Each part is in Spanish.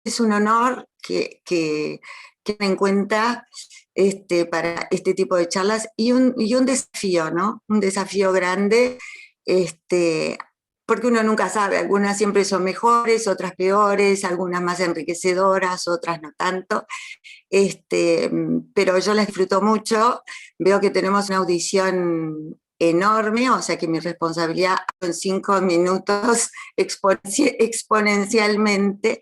es un honor que me en cuenta para este tipo de charlas y un desafío, ¿no? Un desafío grande, porque uno nunca sabe, algunas siempre son mejores, otras peores, algunas más enriquecedoras, otras no tanto, pero yo las disfruto mucho, veo que tenemos una audición enorme, o sea que mi responsabilidad en 5 minutos exponencialmente,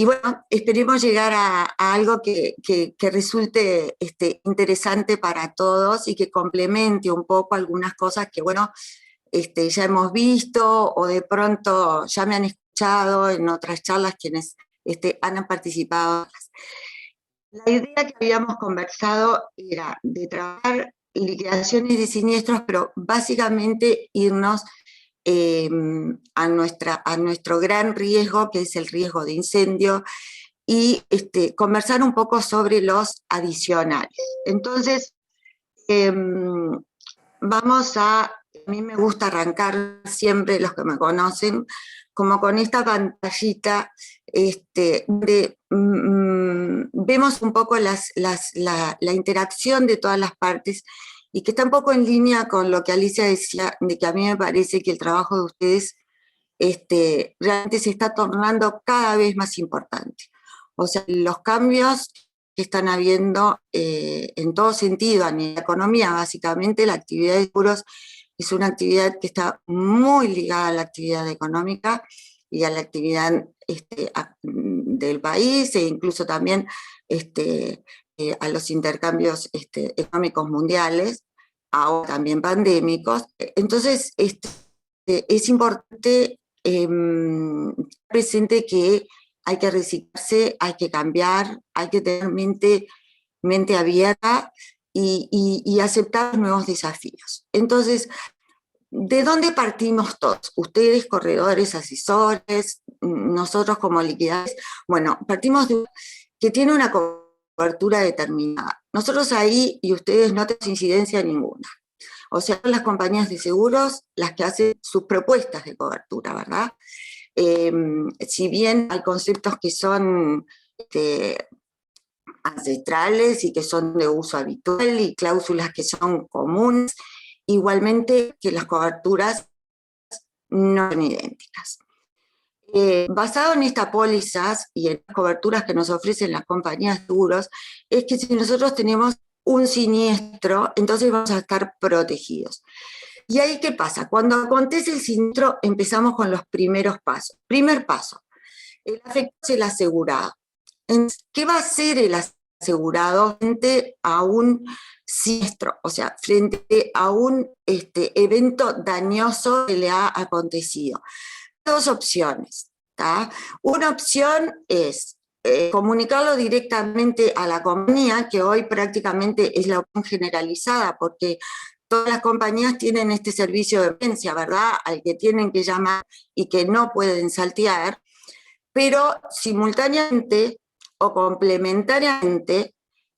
y bueno, esperemos llegar a algo que resulte interesante para todos y que complemente un poco algunas cosas que, bueno, ya hemos visto o de pronto ya me han escuchado en otras charlas quienes han participado. La idea que habíamos conversado era de trabajar liquidaciones de siniestros, pero básicamente irnos a nuestro gran riesgo, que es el riesgo de incendio, y conversar un poco sobre los adicionales. Entonces, a mí me gusta arrancar siempre, los que me conocen, como con esta pantallita, donde vemos un poco la interacción de todas las partes y que está un poco en línea con lo que Alicia decía, de que a mí me parece que el trabajo de ustedes realmente se está tornando cada vez más importante. O sea, los cambios que están habiendo en todo sentido, a nivel de economía, básicamente la actividad de seguros es una actividad que está muy ligada a la actividad económica y a la actividad del país e incluso también a los intercambios económicos mundiales, ahora también pandémicos. Entonces, es importante presente que hay que reciclarse, hay que cambiar, hay que tener mente abierta y aceptar nuevos desafíos. Entonces, ¿de dónde partimos todos? Ustedes, corredores, asesores, nosotros como liquidadores. Bueno, partimos de que tiene una cobertura determinada. Nosotros ahí, y ustedes no tenemos incidencia ninguna. O sea, son las compañías de seguros las que hacen sus propuestas de cobertura, ¿verdad? Si bien hay conceptos que son ancestrales y que son de uso habitual y cláusulas que son comunes, igualmente que las coberturas no son idénticas. Basado en estas pólizas y en las coberturas que nos ofrecen las compañías de seguros, es que si nosotros tenemos un siniestro, entonces vamos a estar protegidos. ¿Y ahí qué pasa? Cuando acontece el siniestro, empezamos con los primeros pasos. Primer paso, el afectado es el asegurado. ¿Qué va a hacer el asegurado frente a un siniestro? O sea, frente a un evento dañoso que le ha acontecido. Dos opciones. ¿tá? Una opción es comunicarlo directamente a la compañía, que hoy prácticamente es la opción generalizada, porque todas las compañías tienen este servicio de emergencia, ¿verdad? Al que tienen que llamar y que no pueden saltear, pero simultáneamente o complementariamente,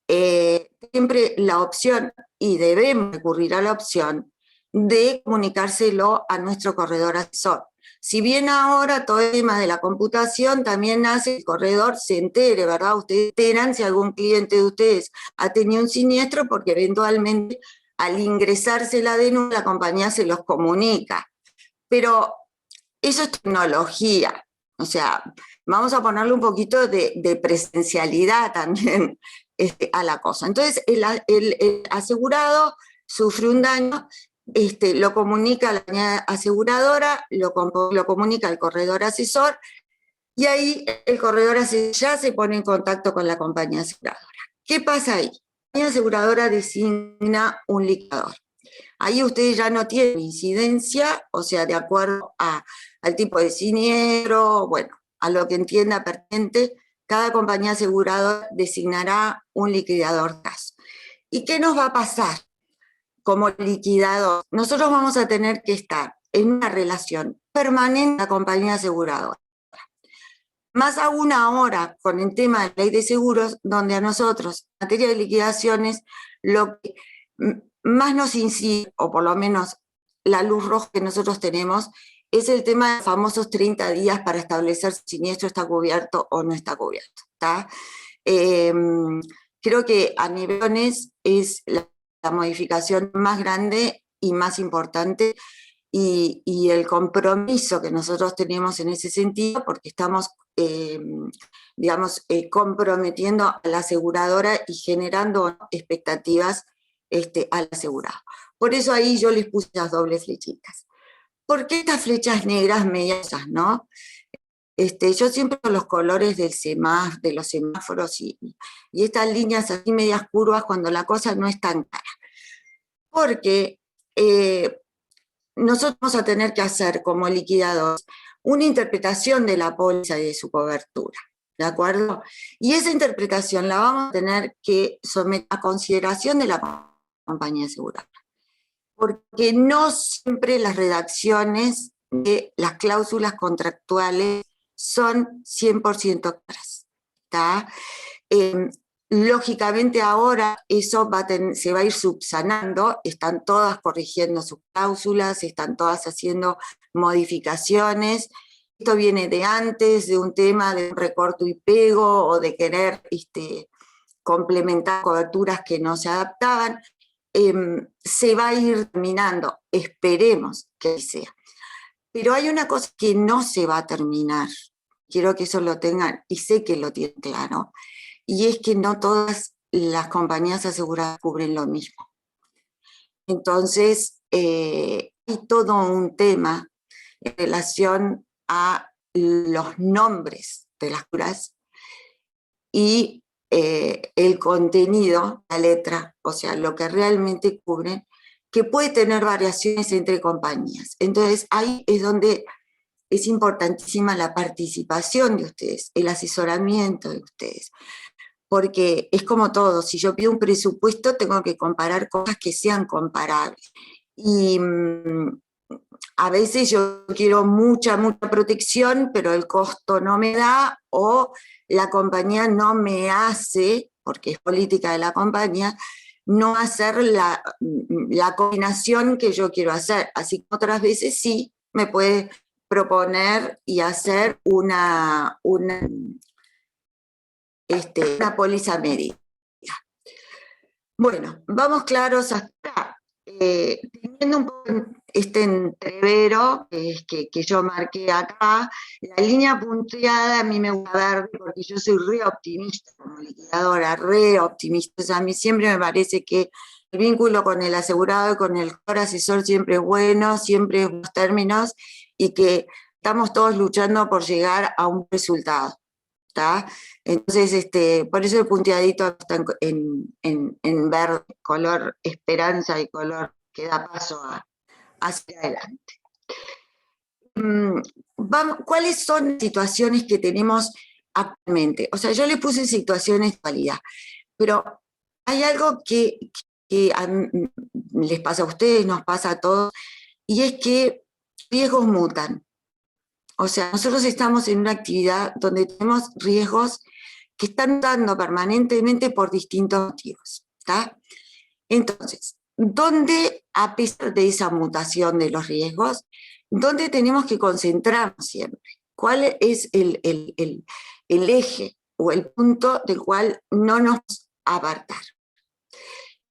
siempre la opción, y debemos recurrir a la opción, de comunicárselo a nuestro corredor asesor. Si bien ahora todo el tema de la computación también hace que el corredor se entere, ¿verdad? Ustedes enteran si algún cliente de ustedes ha tenido un siniestro porque eventualmente al ingresarse la denuncia la compañía se los comunica. Pero eso es tecnología, o sea, vamos a ponerle un poquito de presencialidad también a la cosa. Entonces, el asegurado sufre un daño, lo comunica a la compañía aseguradora, lo comunica al corredor asesor, y ahí el corredor asesor ya se pone en contacto con la compañía aseguradora. ¿Qué pasa ahí? La compañía aseguradora designa un liquidador. Ahí ustedes ya no tienen incidencia, o sea, de acuerdo al tipo de siniestro, bueno, a lo que entienda pertinente, cada compañía aseguradora designará un liquidador de caso. ¿Y qué nos va a pasar como liquidador? Nosotros vamos a tener que estar en una relación permanente con la compañía aseguradora. Más aún ahora con el tema de la ley de seguros, donde a nosotros, en materia de liquidaciones, lo que más nos incide, o por lo menos la luz roja que nosotros tenemos, es el tema de los famosos 30 días para establecer si el siniestro está cubierto o no está cubierto. ¿Tá? Creo que a niveles es la modificación más grande y más importante, y el compromiso que nosotros tenemos en ese sentido, porque estamos, digamos, comprometiendo a la aseguradora y generando expectativas al asegurado. Por eso ahí yo les puse las dobles flechitas. ¿Por qué estas flechas negras medias, no? Yo siempre con los colores de los semáforos y estas líneas así medias curvas cuando la cosa no es tan clara. Porque nosotros vamos a tener que hacer como liquidadores una interpretación de la póliza y de su cobertura, ¿de acuerdo? Y esa interpretación la vamos a tener que someter a consideración de la compañía aseguradora, porque no siempre las redacciones de las cláusulas contractuales son 100% claras, ¿está? Lógicamente ahora eso se va a ir subsanando, están todas corrigiendo sus cláusulas, están todas haciendo modificaciones. Esto viene de antes, de un tema de un recorto y pego o de querer complementar coberturas que no se adaptaban. Se va a ir terminando, esperemos que sea. Pero hay una cosa que no se va a terminar, quiero que eso lo tengan, y sé que lo tienen claro, y es que no todas las compañías aseguradas cubren lo mismo. Entonces, hay todo un tema en relación a los nombres de las curas y el contenido, la letra, o sea, lo que realmente cubren, que puede tener variaciones entre compañías. Entonces, ahí es donde es importantísima la participación de ustedes, el asesoramiento de ustedes. Porque es como todo, si yo pido un presupuesto tengo que comparar cosas que sean comparables. Y a veces yo quiero mucha protección, pero el costo no me da, o la compañía no me hace, porque es política de la compañía, no hacer la combinación que yo quiero hacer. Así que otras veces sí me puede proponer y hacer una póliza médica. Bueno, vamos claros hasta acá. Teniendo un poco este entrevero que yo marqué acá, la línea punteada a mí me gusta verde porque yo soy re optimista como liquidadora, re optimista. O sea, a mí siempre me parece que el vínculo con el asegurado y con el asesor siempre es bueno, siempre es buenos términos, y que estamos todos luchando por llegar a un resultado. ¿Tá? Entonces, por eso el punteadito está en verde, color esperanza y color que da paso hacia adelante. ¿Cuáles son las situaciones que tenemos actualmente? O sea, yo le puse situaciones de actualidad, pero hay algo que les pasa a ustedes, nos pasa a todos, y es que riesgos mutan. O sea, nosotros estamos en una actividad donde tenemos riesgos que están dando permanentemente por distintos motivos, ¿está? Entonces, ¿dónde, a pesar de esa mutación de los riesgos, dónde tenemos que concentrarnos siempre? ¿Cuál es el eje o el punto del cual no nos apartar?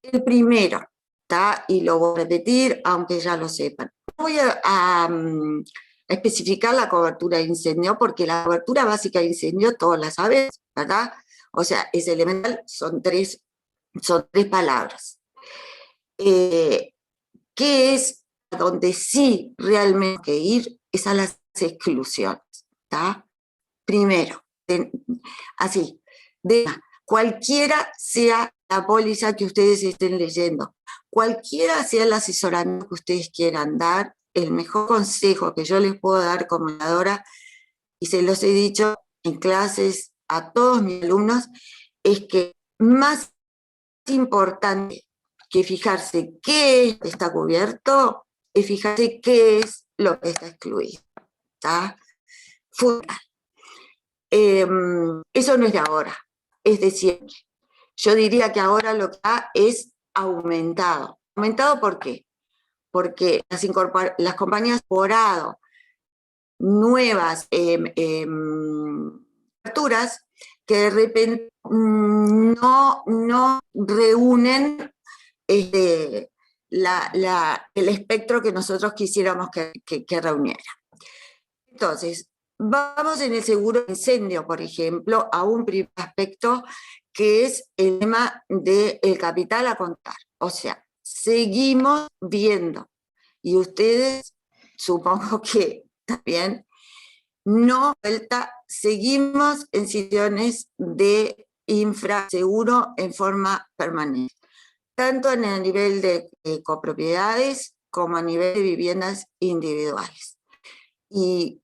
El primero, ¿está? Y lo voy a repetir, aunque ya lo sepan. Voy a especificar la cobertura de incendio, porque la cobertura básica de incendio todos la sabemos, ¿verdad? O sea, es elemental, son tres palabras. ¿Qué es donde sí realmente hay que ir? Es a las exclusiones, ¿está? Primero, así, cualquiera sea la póliza que ustedes estén leyendo, cualquiera sea el asesoramiento que ustedes quieran dar, el mejor consejo que yo les puedo dar como educadora, y se los he dicho en clases a todos mis alumnos, es que más importante que fijarse qué está cubierto, es fijarse qué es lo que está excluido. ¿Está? Fundamental. Eso no es de ahora, es de siempre. Yo diría que ahora lo que está es aumentado. ¿Aumentado por qué? Porque las compañías han incorporado nuevas coberturas que de repente no reúnen el espectro que nosotros quisiéramos que reuniera. Entonces, vamos en el seguro de incendio, por ejemplo, a un primer aspecto que es el tema del capital a contar. O sea, seguimos viendo, y ustedes supongo que también, no vuelta, seguimos en situaciones de infraseguro en forma permanente, tanto en el nivel de copropiedades como a nivel de viviendas individuales. Y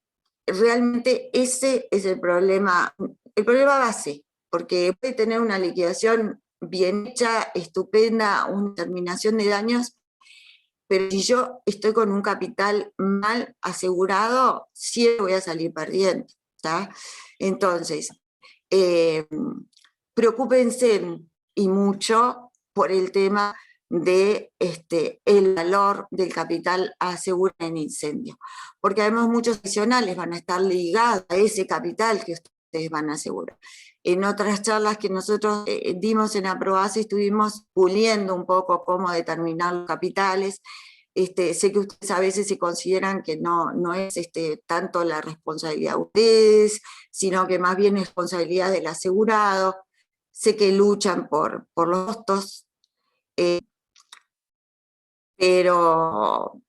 realmente ese es el problema base, porque puede tener una liquidación bien hecha, estupenda, una terminación de daños, pero si yo estoy con un capital mal asegurado, siempre voy a salir perdiendo, ¿tá? Entonces, preocúpense y mucho por el tema de el valor del capital asegurado en incendio, porque además muchos adicionales van a estar ligados a ese capital que ustedes van a asegurar. En otras charlas que nosotros dimos en Aprobase estuvimos puliendo un poco cómo determinar los capitales. Sé que ustedes a veces se consideran que no es tanto la responsabilidad de ustedes, sino que más bien es responsabilidad del asegurado. Sé que luchan por los costos, pero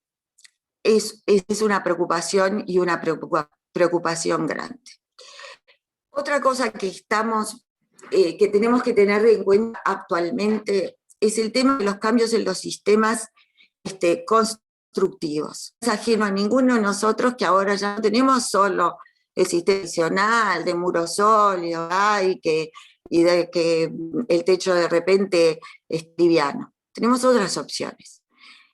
es una preocupación y una preocupación grande. Otra cosa que tenemos que tener en cuenta actualmente es el tema de los cambios en los sistemas constructivos. Es ajeno a ninguno de nosotros que ahora ya no tenemos solo el sistema tradicional de muro sólido y de que el techo de repente es liviano. Tenemos otras opciones.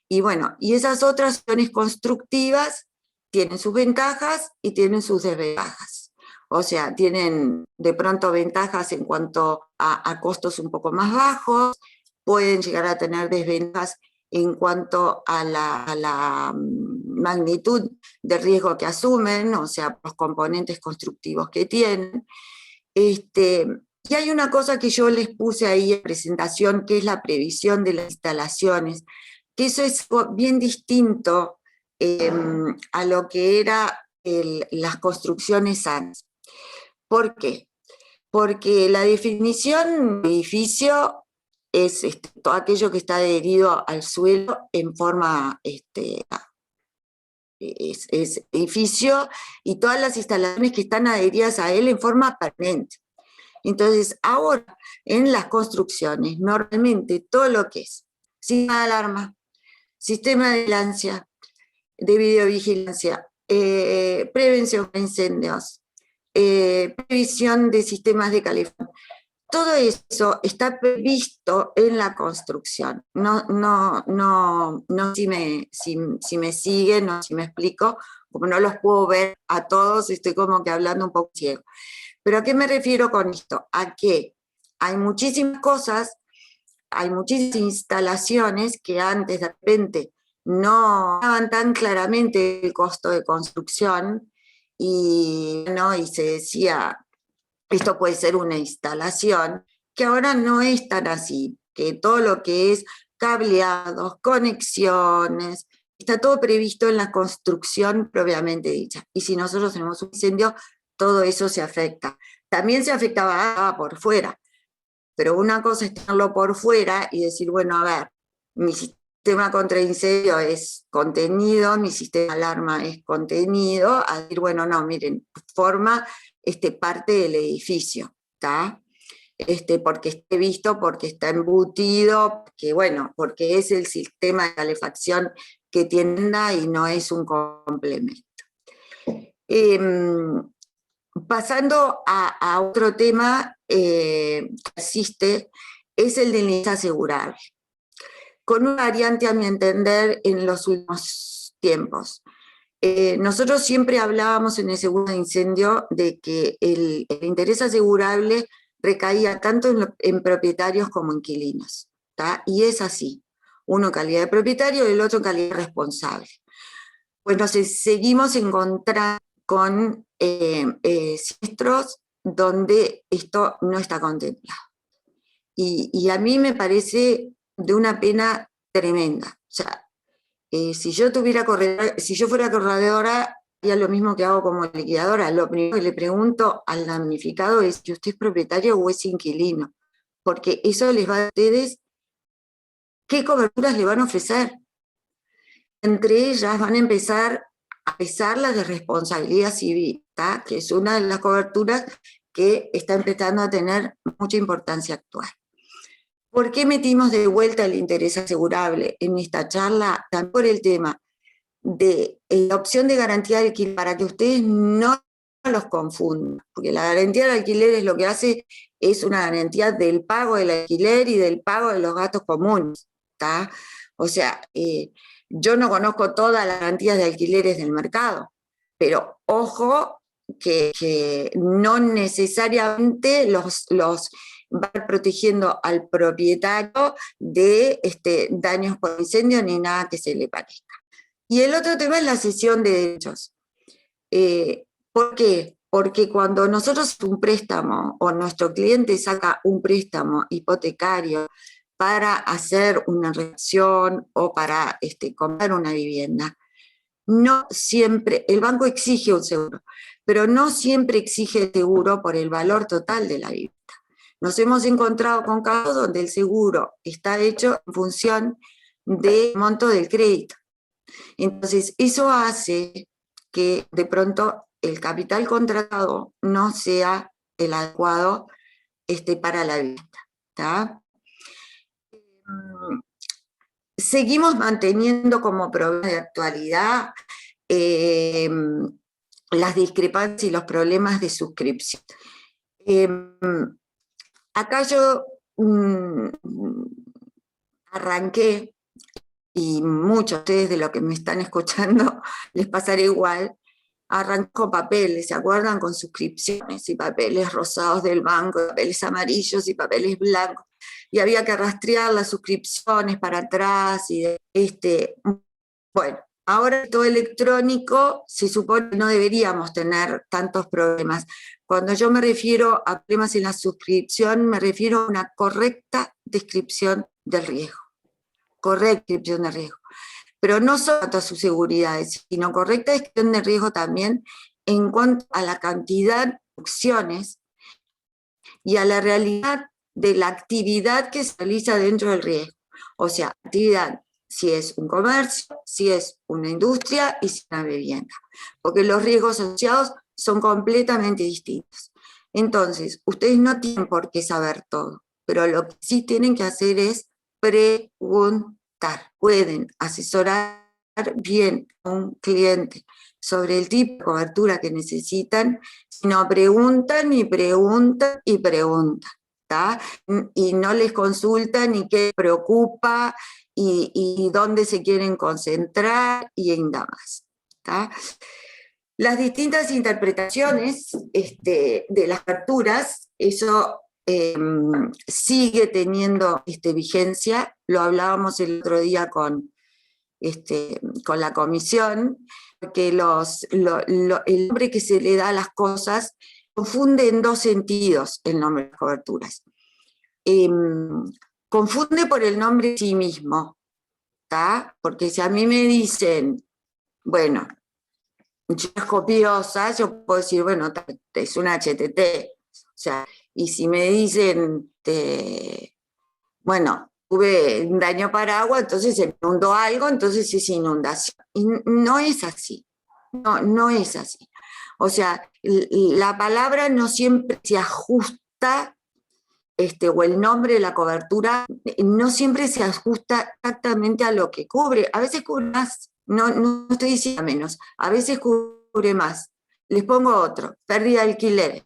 Y bueno, y esas otras opciones constructivas tienen sus ventajas y tienen sus desventajas. O sea, tienen de pronto ventajas en cuanto a costos un poco más bajos, pueden llegar a tener desventajas en cuanto a la magnitud de riesgo que asumen, o sea, los componentes constructivos que tienen. Y hay una cosa que yo les puse ahí en presentación, que es la previsión de las instalaciones, que eso es bien distinto a lo que era las construcciones antes. ¿Por qué? Porque la definición de edificio es todo aquello que está adherido al suelo en forma, es edificio, y todas las instalaciones que están adheridas a él en forma permanente. Entonces, ahora, en las construcciones, normalmente todo lo que es sistema de alarma, sistema de vigilancia, de videovigilancia, prevención de incendios, previsión de sistemas de calefacción, todo eso está previsto en la construcción. No si me siguen, no si me explico, como no los puedo ver a todos, estoy como que hablando un poco ciego. ¿Pero a qué me refiero con esto? A que hay muchísimas cosas, hay muchísimas instalaciones que antes de repente no daban tan claramente el costo de construcción y se decía, esto puede ser una instalación, que ahora no es tan así, que todo lo que es cableados, conexiones, está todo previsto en la construcción propiamente dicha. Y si nosotros tenemos un incendio, todo eso se afecta. También se afectaba por fuera, pero una cosa es tenerlo por fuera y decir, bueno, a ver, mi sistema contra incendio es contenido, mi sistema de alarma es contenido, a decir, bueno, no, miren, forma parte del edificio, ¿está? Porque esté visto, porque está embutido, que bueno, porque es el sistema de calefacción que tienda y no es un complemento. Pasando a otro tema que existe, es el del índice asegurable, con una variante a mi entender en los últimos tiempos. Nosotros siempre hablábamos en el seguro de incendio de que el interés asegurable recaía tanto en propietarios como en inquilinos, ¿tá? Y es así, uno en calidad de propietario y el otro en calidad de responsable. Pues nos seguimos encontrando con siniestros donde esto no está contemplado. Y a mí me parece de una pena tremenda. O sea, si yo fuera corredora, haría lo mismo que hago como liquidadora. Lo primero que le pregunto al damnificado es si usted es propietario o es inquilino, porque eso les va a ustedes qué coberturas le van a ofrecer. Entre ellas van a empezar a pesar las de responsabilidad civil, ¿tá? Que es una de las coberturas que está empezando a tener mucha importancia actual. ¿Por qué metimos de vuelta el interés asegurable en esta charla? También por el tema de la opción de garantía de alquiler, para que ustedes no los confundan, porque la garantía del alquiler es lo que hace, es una garantía del pago del alquiler y del pago de los gastos comunes, ¿tá? O sea, yo no conozco todas las garantías de alquileres del mercado, pero ojo que no necesariamente los va protegiendo al propietario de daños por incendio ni nada que se le parezca. Y el otro tema es la cesión de derechos. ¿Por qué? Porque cuando nosotros un préstamo o nuestro cliente saca un préstamo hipotecario para hacer una redacción o para comprar una vivienda, no siempre, el banco exige un seguro, pero no siempre exige seguro por el valor total de la vivienda. Nos hemos encontrado con casos donde el seguro está hecho en función del monto del crédito. Entonces, eso hace que de pronto el capital contratado no sea el adecuado para la vivienda, ¿tá? Seguimos manteniendo como problema de actualidad las discrepancias y los problemas de suscripción. Acá yo arranqué, y muchos de ustedes de los que me están escuchando les pasará igual, arrancó papeles, ¿se acuerdan? Con suscripciones y papeles rosados del banco, papeles amarillos y papeles blancos, y había que rastrear las suscripciones para atrás, y bueno, ahora todo electrónico, se supone que no deberíamos tener tantos problemas. Cuando yo me refiero a problemas en la suscripción, me refiero a una correcta descripción del riesgo. Correcta descripción de riesgo. Pero no solo a sus seguridades, sino correcta descripción de riesgo también en cuanto a la cantidad de opciones y a la realidad de la actividad que se realiza dentro del riesgo. O sea, actividad, si es un comercio, si es una industria y si es una vivienda. Porque los riesgos asociados son completamente distintos. Entonces, ustedes no tienen por qué saber todo, pero lo que sí tienen que hacer es preguntar. Pueden asesorar bien a un cliente sobre el tipo de cobertura que necesitan, si no preguntan y preguntan y preguntan, ¿tá? Y no les consultan ni qué preocupa y dónde se quieren concentrar y nada más, ¿tá? Las distintas interpretaciones de las facturas, eso sigue teniendo vigencia. Lo hablábamos el otro día con la comisión, porque el nombre que se le da a las cosas confunde en dos sentidos el nombre de las coberturas. Confunde por el nombre en sí mismo, ¿tá? Porque si a mí me dicen, bueno, yo es copiosa, yo puedo decir, bueno, es una HTT. O sea, y si me dicen, bueno, tuve un daño para agua, entonces se inundó algo, entonces es inundación. Y no es así, no es así. O sea, la palabra no siempre se ajusta, o el nombre de la cobertura, no siempre se ajusta exactamente a lo que cubre. A veces cubre más, no estoy diciendo menos, a veces cubre más. Les pongo otro, pérdida de alquiler,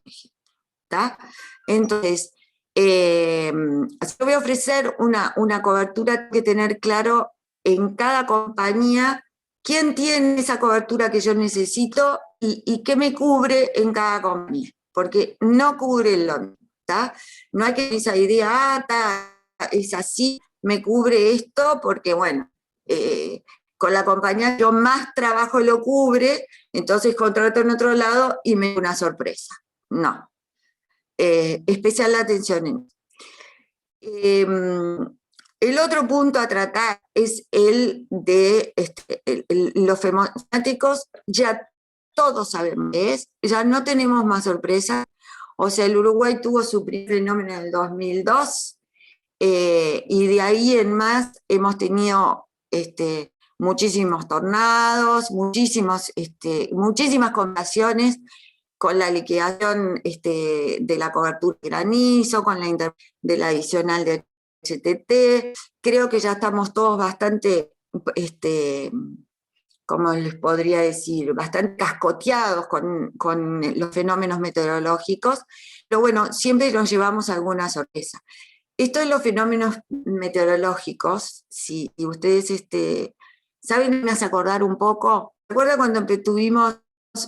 ¿tá? Entonces, yo voy a ofrecer una cobertura, hay que tener claro en cada compañía quién tiene esa cobertura que yo necesito y qué me cubre en cada compañía, porque no cubre lo mismo, ¿tá? No hay que tener esa idea, es así, me cubre esto, porque bueno, con la compañía yo más trabajo lo cubre, entonces contrato en otro lado y me da una sorpresa. No. Especial atención en el otro punto a tratar es el de los fanáticos. Ya todos sabemos qué es, ya no tenemos más sorpresa. O sea, el Uruguay tuvo su primer fenómeno en el 2002, y de ahí en más hemos tenido muchísimos tornados, muchísimas conversaciones con la liquidación de la cobertura de granizo, con de la adicional de HTT. Creo que ya estamos todos bastante, ¿cómo les podría decir?, bastante cascoteados con los fenómenos meteorológicos, pero bueno, siempre nos llevamos alguna sorpresa. Esto de los fenómenos meteorológicos, si ustedes saben, me hace acordar un poco, ¿recuerda cuando tuvimos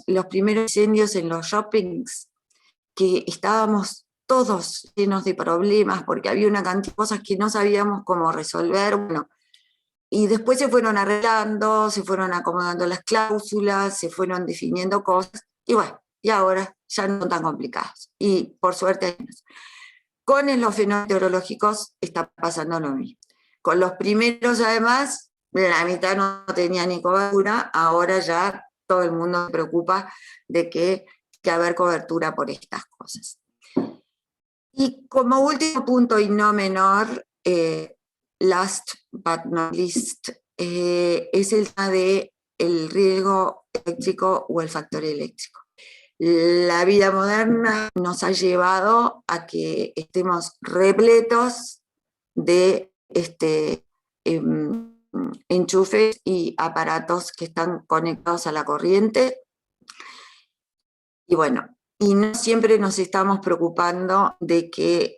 los primeros incendios en los shoppings? Que estábamos todos llenos de problemas porque había una cantidad de cosas que no sabíamos cómo resolver. Bueno, y después se fueron arreglando, se fueron acomodando las cláusulas, se fueron definiendo cosas, y bueno, y ahora ya no son tan complicados. Y por suerte hay menos. Con los fenómenos meteorológicos está pasando lo mismo. Con los primeros, además, la mitad no tenía ni cobertura, ahora ya todo el mundo se preocupa de que haber cobertura por estas cosas. Y como último punto y no menor, last but not least, es el tema del riesgo eléctrico o el factor eléctrico. La vida moderna nos ha llevado a que estemos repletos de enchufes y aparatos que están conectados a la corriente. Y bueno, y no siempre nos estamos preocupando de que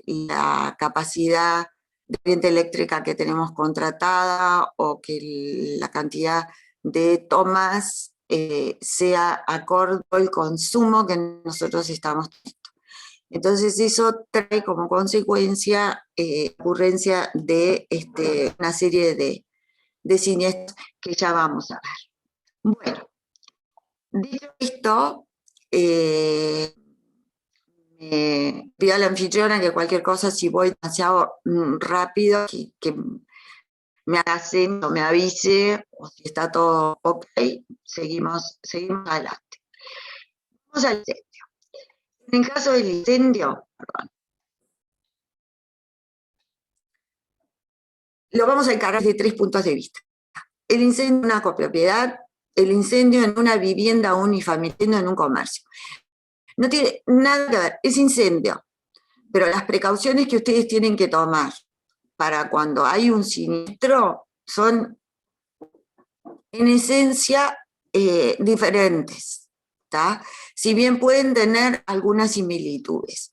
la capacidad de corriente eléctrica que tenemos contratada o que la cantidad de tomas sea acorde al consumo que nosotros estamos teniendo. Entonces eso trae como consecuencia ocurrencia de una serie de siniestros que ya vamos a ver. Bueno, dicho esto, me pido a la anfitriona que cualquier cosa, si voy demasiado rápido, que me haga señas o me avise, o si está todo ok, seguimos adelante. Vamos al incendio. En el caso del incendio, lo vamos a encarar de 3 puntos de vista. El incendio en una copropiedad, el incendio en una vivienda unifamiliar, en un comercio. No tiene nada que ver, es incendio, pero las precauciones que ustedes tienen que tomar para cuando hay un siniestro son, en esencia, diferentes, ¿tá? Si bien pueden tener algunas similitudes.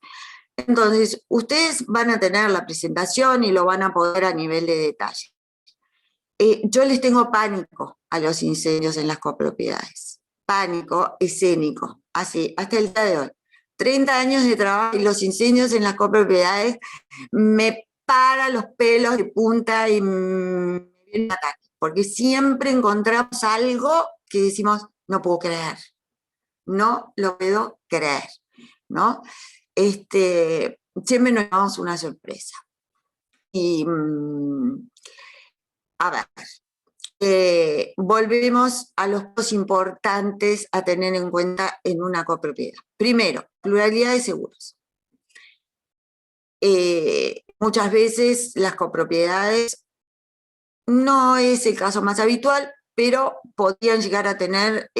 Entonces, ustedes van a tener la presentación y lo van a poder a nivel de detalle. Yo les tengo pánico a los incendios en las copropiedades. Pánico escénico, así, hasta el día de hoy. 30 años de trabajo y los incendios en las copropiedades me paran los pelos de punta y me viene un ataque, porque siempre encontramos algo que decimos, no puedo creer, no lo puedo creer, ¿no? Siempre nos damos una sorpresa. Y, a ver, volvemos a los puntos importantes a tener en cuenta en una copropiedad. Primero, pluralidad de seguros. Muchas veces las copropiedades, no es el caso más habitual, pero podrían llegar a tener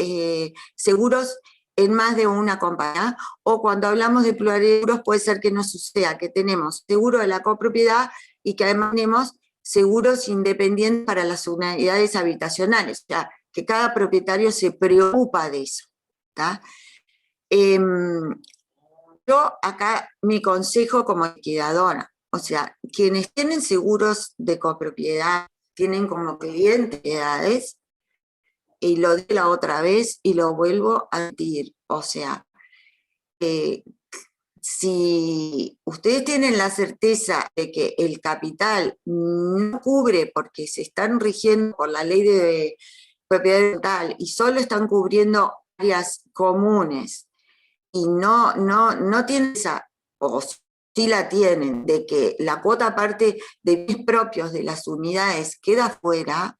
seguros en más de una compañía, o cuando hablamos de pluralidad de seguros puede ser que nos suceda que tenemos seguro de la copropiedad y que además tenemos seguros independientes para las unidades habitacionales, o sea, que cada propietario se preocupa de eso, ¿tá? Yo acá, mi consejo como liquidadora, o sea, quienes tienen seguros de copropiedad, tienen como clientes, y lo dije la otra vez y lo vuelvo a decir, o sea, si ustedes tienen la certeza de que el capital no cubre porque se están rigiendo por la ley de propiedad total y solo están cubriendo áreas comunes y no tienen esa, o sí la tienen, de que la cuota parte de bienes propios de las unidades queda fuera,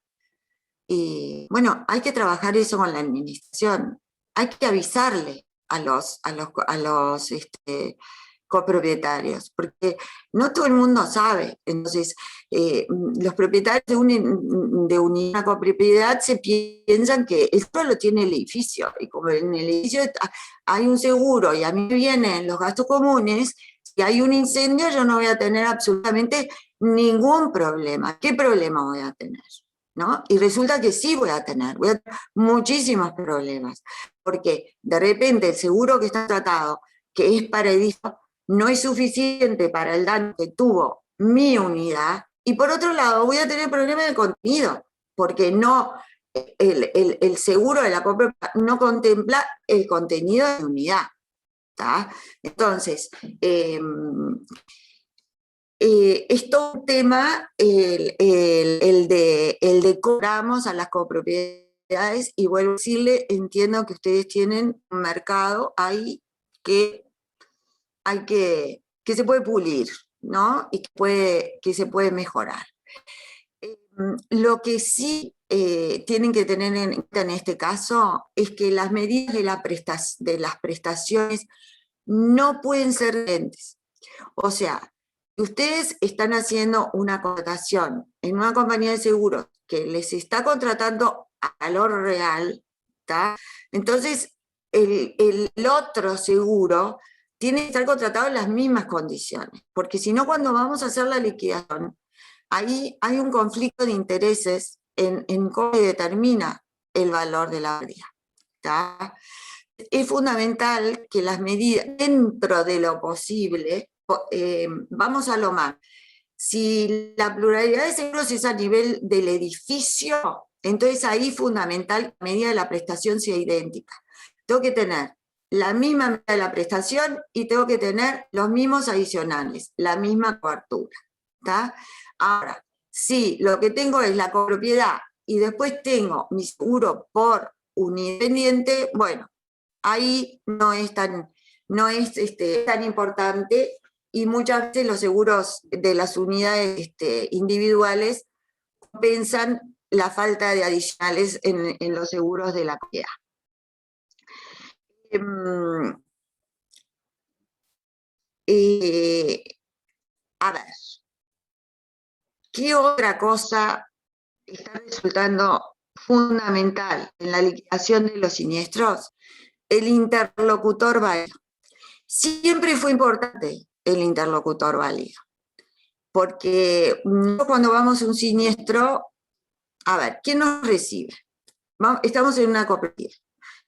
y bueno, hay que trabajar eso con la administración, hay que avisarle a los copropietarios, porque no todo el mundo sabe. Entonces, los propietarios de una copropiedad se piensan que el suelo tiene el edificio, y como en el edificio hay un seguro y a mí vienen los gastos comunes, si hay un incendio yo no voy a tener absolutamente ningún problema. ¿Qué problema voy a tener? ¿No? Y resulta que sí voy a tener muchísimos problemas, porque de repente el seguro que está tratado, que es para edificio, no es suficiente para el daño que tuvo mi unidad, y por otro lado voy a tener problemas de contenido, porque no, el seguro de la compra no contempla el contenido de la unidad. ¿Tá? Entonces, es todo un tema el de cobramos a las copropiedades, y vuelvo a decirle, entiendo que ustedes tienen un mercado ahí que que se puede pulir, ¿no? Y que se puede mejorar. Lo que sí tienen que tener en cuenta en este caso es que las medidas de las prestaciones no pueden ser lentes. O sea, ustedes están haciendo una contratación en una compañía de seguros que les está contratando a valor real, ¿tá? Entonces el otro seguro tiene que estar contratado en las mismas condiciones, porque si no, cuando vamos a hacer la liquidación, ahí hay un conflicto de intereses en cómo se determina el valor de la pérdida, ¿tá? Es fundamental que las medidas, dentro de lo posible, vamos a lo más. Si la pluralidad de seguros es a nivel del edificio, entonces ahí es fundamental que la medida de la prestación sea idéntica. Tengo que tener la misma medida de la prestación y tengo que tener los mismos adicionales, la misma cobertura. ¿Tá? Ahora, si lo que tengo es la copropiedad y después tengo mi seguro por unidad independiente, bueno, ahí no es tan importante, y muchas veces los seguros de las unidades individuales compensan la falta de adicionales en los seguros de la propiedad. A ver, ¿qué otra cosa está resultando fundamental en la liquidación de los siniestros? El interlocutor válido. Siempre fue importante el interlocutor válido, porque cuando vamos a un siniestro, a ver, ¿quién nos recibe? Estamos en una cooperativa.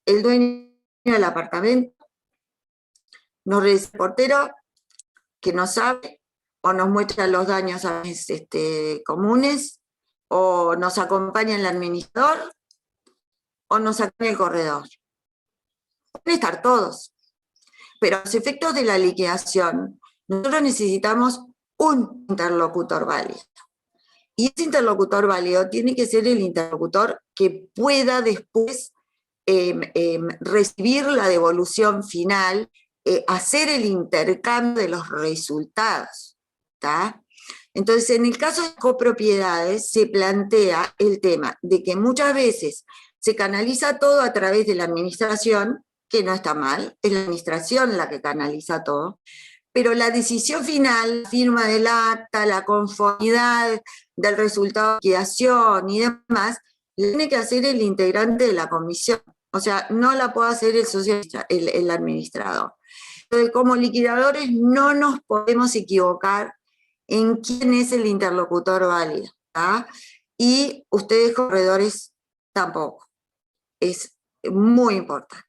El dueño del apartamento nos recibe el portero, que no sabe, o nos muestra los daños a veces comunes, o nos acompaña el administrador, o nos acompaña el corredor. Pueden estar todos, pero a los efectos de la liquidación, nosotros necesitamos un interlocutor válido. Y ese interlocutor válido tiene que ser el interlocutor que pueda después recibir la devolución final, hacer el intercambio de los resultados. ¿Tá? Entonces, en el caso de copropiedades, se plantea el tema de que muchas veces se canaliza todo a través de la administración, que no está mal, es la administración la que canaliza todo, pero la decisión final, la firma del acta, la conformidad del resultado de liquidación y demás, la tiene que hacer el integrante de la comisión. O sea, no la puede hacer el administrador. Entonces, como liquidadores no nos podemos equivocar en quién es el interlocutor válido, ¿tá? Y ustedes, corredores, tampoco. Es muy importante.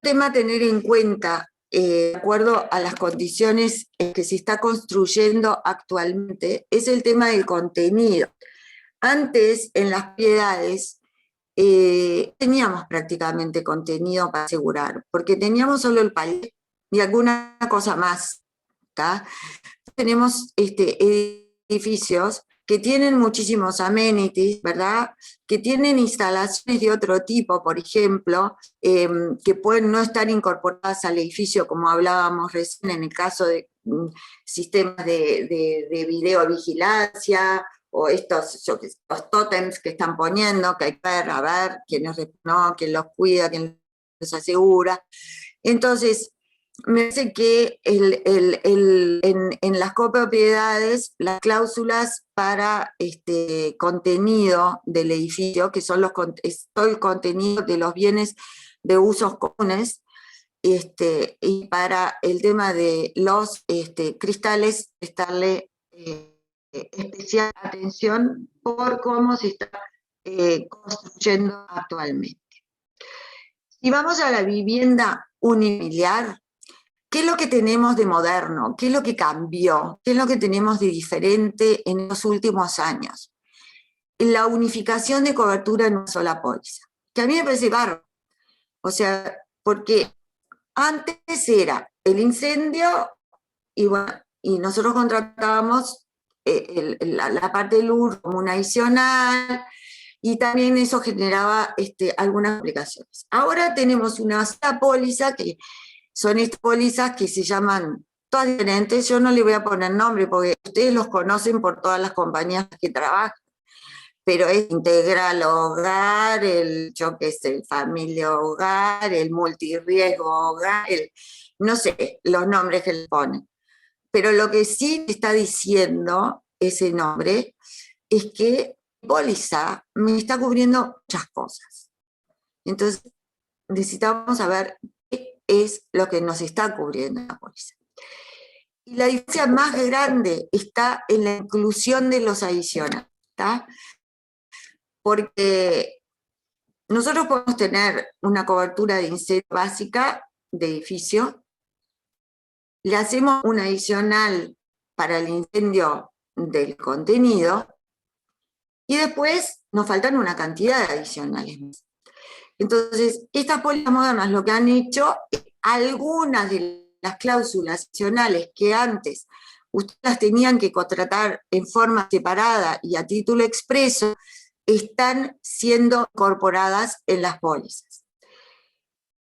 Tema a tener en cuenta, de acuerdo a las condiciones que se está construyendo actualmente, es el tema del contenido. Antes, en las propiedades, teníamos prácticamente contenido para asegurar, porque teníamos solo el palet y alguna cosa más. ¿Tá? Tenemos edificios que tienen muchísimos amenities, ¿verdad? Que tienen instalaciones de otro tipo, por ejemplo, que pueden no estar incorporadas al edificio, como hablábamos recién en el caso de sistemas de videovigilancia, o los tótems que están poniendo, que hay que ver, a ver quién los cuida, quién los asegura. Entonces, me parece que en las copropiedades, las cláusulas para contenido del edificio, que son todo el contenido de los bienes de usos comunes, y para el tema de los cristales, prestarle especial atención por cómo se está construyendo actualmente. Si vamos a la vivienda unifamiliar, ¿qué es lo que tenemos de moderno? ¿Qué es lo que cambió? ¿Qué es lo que tenemos de diferente en los últimos años? La unificación de cobertura en una sola póliza, que a mí me parece bárbaro. O sea, porque antes era el incendio y, bueno, y nosotros contratábamos la parte del UR como una adicional, y también eso generaba algunas aplicaciones. Ahora tenemos una sola póliza, que son estas pólizas que se llaman todas diferentes. Yo no le voy a poner nombre porque ustedes los conocen por todas las compañías que trabajan, pero es Integral Hogar, yo qué sé, el Familia Hogar, el Multirriesgo Hogar, no sé, los nombres que le ponen. Pero lo que sí está diciendo ese nombre es que póliza me está cubriendo muchas cosas. Entonces, necesitamos saber qué es lo que nos está cubriendo la póliza. Y la diferencia más grande está en la inclusión de los adicionales, ¿tá? Porque nosotros podemos tener una cobertura de incendio básica de edificio, le hacemos un adicional para el incendio del contenido, y después nos faltan una cantidad de adicionales más. Entonces, estas pólizas modernas lo que han hecho, algunas de las cláusulas adicionales que antes ustedes las tenían que contratar en forma separada y a título expreso, están siendo incorporadas en las pólizas.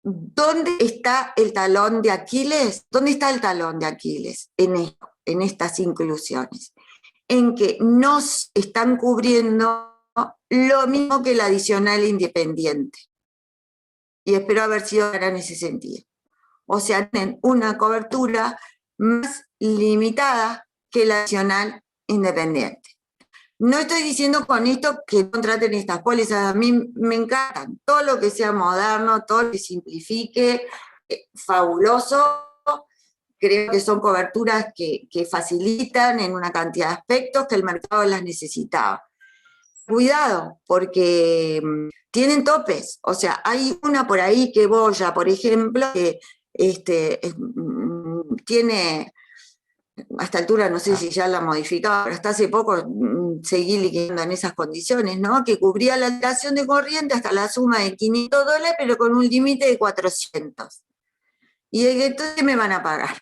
¿Dónde está el talón de Aquiles? ¿Dónde está el talón de Aquiles en estas inclusiones? En que nos están cubriendo lo mismo que el adicional independiente. Y espero haber sido clara en ese sentido. O sea, tienen una cobertura más limitada que el adicional independiente. No estoy diciendo con esto que contraten estas pólizas, a mí me encantan. Todo lo que sea moderno, todo lo que simplifique, fabuloso. Creo que son coberturas que facilitan en una cantidad de aspectos que el mercado las necesitaba. Cuidado, porque tienen topes. O sea, hay una por ahí que Boya, por ejemplo, que tiene, a esta altura no sé si ya la modificaba, pero hasta hace poco seguí liquidando en esas condiciones, ¿no? Que cubría la alteración de corriente hasta la suma de $500, pero con un límite de 400. ¿Y entonces qué me van a pagar?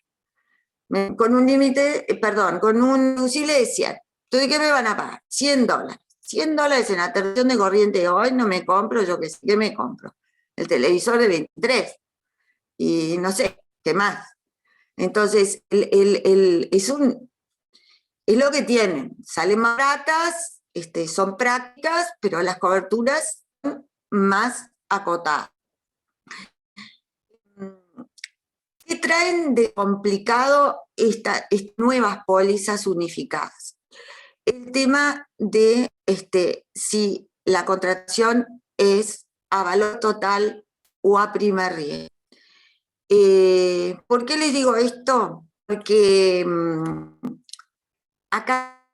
Con un límite, perdón, con un deducible de 100. Entonces, ¿qué me van a pagar? $100. $100 en alteración de corriente hoy no me compro, yo qué sé, ¿qué me compro? El televisor de 23. Y no sé, ¿qué más? Entonces, es lo que tienen. Salen más baratas, son prácticas, pero las coberturas son más acotadas. ¿Qué traen de complicado estas nuevas pólizas unificadas? El tema de si la contratación es a valor total o a primer riesgo. ¿Por qué les digo esto? Porque acá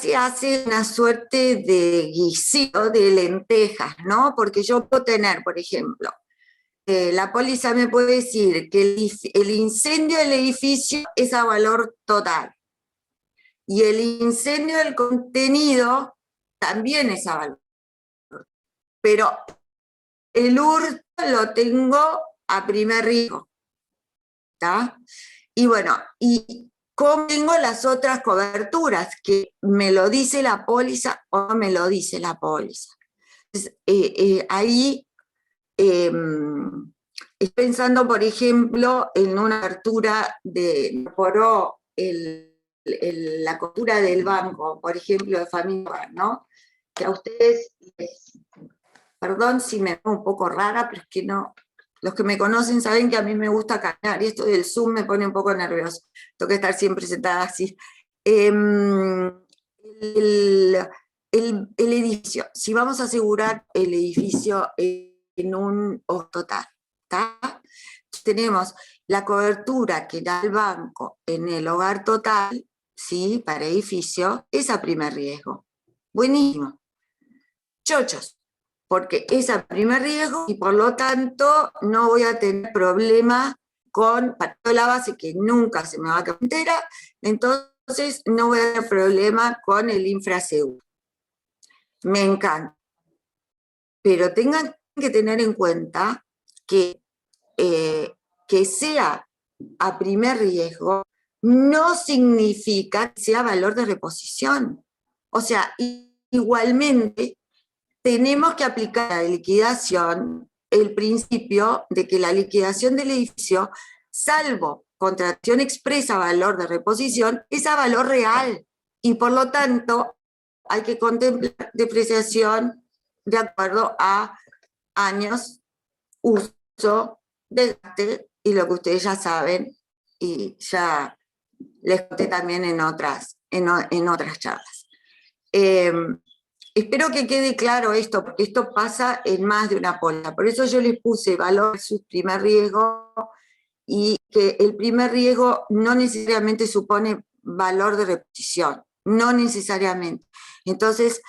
se hace una suerte de guisito de lentejas, ¿no? Porque yo puedo tener, por ejemplo, la póliza me puede decir que el incendio del edificio es a valor total y el incendio del contenido también es a valor. pero el hurto lo tengo a primer riesgo, ¿está? Y bueno, ¿y cómo tengo las otras coberturas? Que me lo dice la póliza o no me lo dice la póliza. Entonces, ahí estoy pensando, por ejemplo, en una cobertura de, incorporó la cobertura del banco, por ejemplo, de familia, ¿no? Que a ustedes, perdón si me veo un poco rara, pero es que no, los que me conocen saben que a mí me gusta caminar y esto del Zoom me pone un poco nervioso. Tengo que estar siempre sentada así. El, el edificio, si vamos a asegurar el edificio en un total, ¿está? Tenemos la cobertura que da el banco en el hogar total, ¿sí? Para edificio, es a primer riesgo. Buenísimo. Chochos, porque es a primer riesgo y por lo tanto no voy a tener problema con la base que nunca se me va a quedar entera, entonces no voy a tener problema con el infraseguro. Me encanta. Pero tengan que tener en cuenta que sea a primer riesgo no significa que sea valor de reposición. O sea, igualmente tenemos que aplicar a la liquidación el principio de que la liquidación del edificio, salvo contratación expresa valor de reposición, es a valor real y por lo tanto hay que contemplar depreciación de acuerdo a años, uso, desgaste y lo que ustedes ya saben y ya les conté también en otras charlas. Espero que quede claro esto, porque esto pasa en más de una póliza. Por eso yo les puse valor versus primer riesgo y que el primer riesgo no necesariamente supone valor de repetición, no necesariamente. Entonces,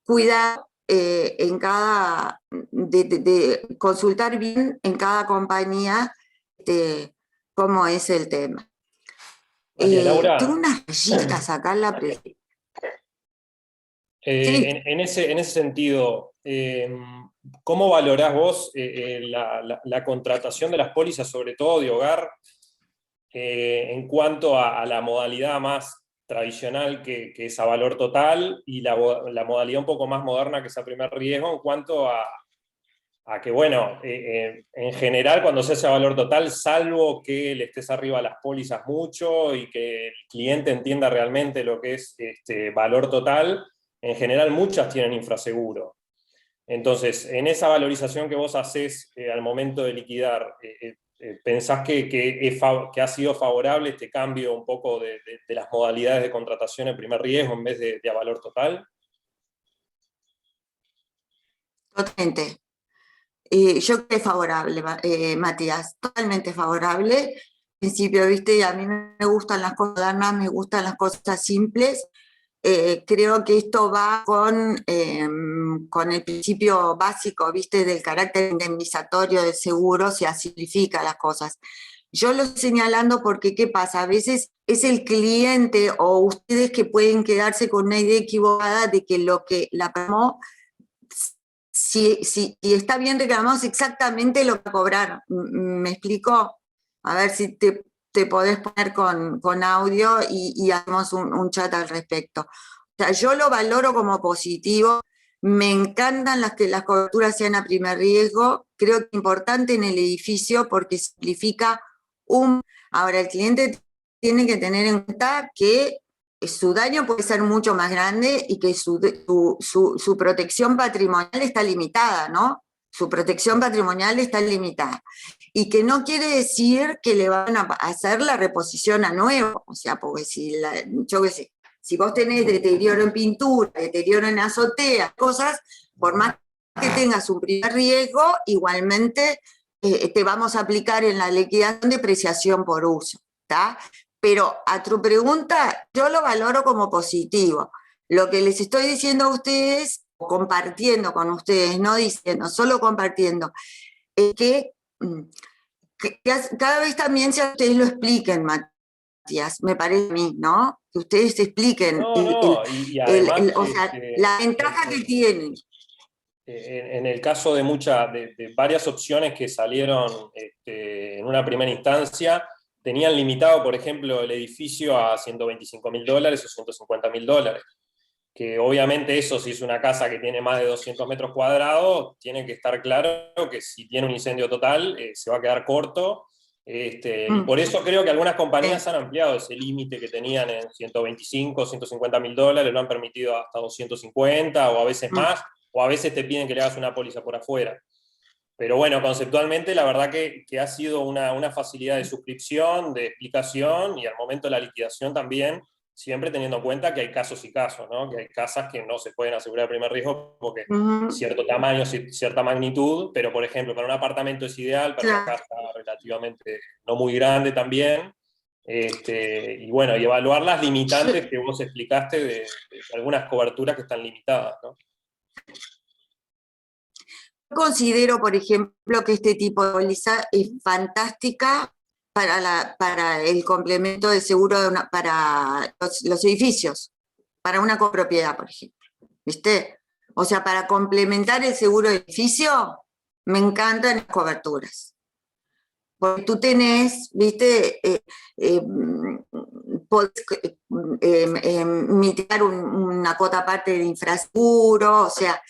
cuidar en cada, de consultar bien en cada compañía cómo es el tema. Laura, Tengo unas rayitas acá en la presentación. Sí. en ese sentido, ¿cómo valorás vos la contratación de las pólizas, sobre todo de hogar, en cuanto a la modalidad más tradicional que es a valor total y la modalidad un poco más moderna que es a primer riesgo, en cuanto a que, bueno, en general cuando se hace a valor total, salvo que le estés arriba a las pólizas mucho y que el cliente entienda realmente lo que es valor total, en general muchas tienen infraseguro. Entonces, en esa valorización que vos haces al momento de liquidar, ¿pensás que ha sido favorable este cambio un poco de las modalidades de contratación en primer riesgo en vez de a valor total? Totalmente. Yo creo que es favorable, Matías, totalmente favorable. En principio, viste, y a mí me gustan las cosas modernas, me gustan las cosas simples. Creo que esto va con el principio básico, viste, del carácter indemnizatorio del seguro, se simplifica las cosas. Yo lo estoy señalando porque, ¿qué pasa? A veces es el cliente o ustedes que pueden quedarse con una idea equivocada de que lo que la promó si está bien reclamado, es exactamente lo que cobrar. ¿Me explico? A ver si te podés poner con audio y hacemos un chat al respecto. O sea, yo lo valoro como positivo. Me encantan que las coberturas sean a primer riesgo. Creo que es importante en el edificio porque simplifica un... Ahora, el cliente tiene que tener en cuenta que su daño puede ser mucho más grande y que su protección patrimonial está limitada, ¿no? Su protección patrimonial está limitada. Y que no quiere decir que le van a hacer la reposición a nuevo. O sea, porque yo qué sé, si vos tenés deterioro en pintura, deterioro en azotea, cosas, por más que tengas un primer riesgo, igualmente te vamos a aplicar en la liquidación depreciación por uso, ¿está? Pero a tu pregunta, yo lo valoro como positivo. Lo que les estoy diciendo a ustedes, compartiendo con ustedes, no diciendo, solo compartiendo, es que cada vez también si ustedes lo expliquen, Matías, me parece a mí, ¿no? Que ustedes expliquen No, no, y además, o sea, la ventaja que tienen. en el caso de varias opciones que salieron en una primera instancia, tenían limitado, por ejemplo, el edificio a $125.000 o $150.000, que obviamente eso, si es una casa que tiene más de 200 metros cuadrados, tiene que estar claro que si tiene un incendio total, se va a quedar corto. Y por eso creo que algunas compañías han ampliado ese límite que tenían en 125, $150.000, lo han permitido hasta 250 o a veces más, o a veces te piden que le hagas una póliza por afuera. Pero bueno, conceptualmente la verdad que ha sido una facilidad de suscripción, de explicación, y al momento de la liquidación también, siempre teniendo en cuenta que hay casos y casos, ¿no? Que hay casas que no se pueden asegurar el primer riesgo porque cierto tamaño, cierta magnitud, pero por ejemplo, para un apartamento es ideal, para una casa relativamente no muy grande también. Y bueno, y evaluar las limitantes que vos explicaste de algunas coberturas que están limitadas, ¿no? Considero, por ejemplo, que este tipo de póliza es fantástica para el complemento de seguro para los edificios, para una copropiedad, por ejemplo. ¿Viste? O sea, para complementar el seguro de edificio, me encantan las coberturas. Porque tú tenés, ¿viste? Podés mitigar una cuota aparte de infraseguro, o sea,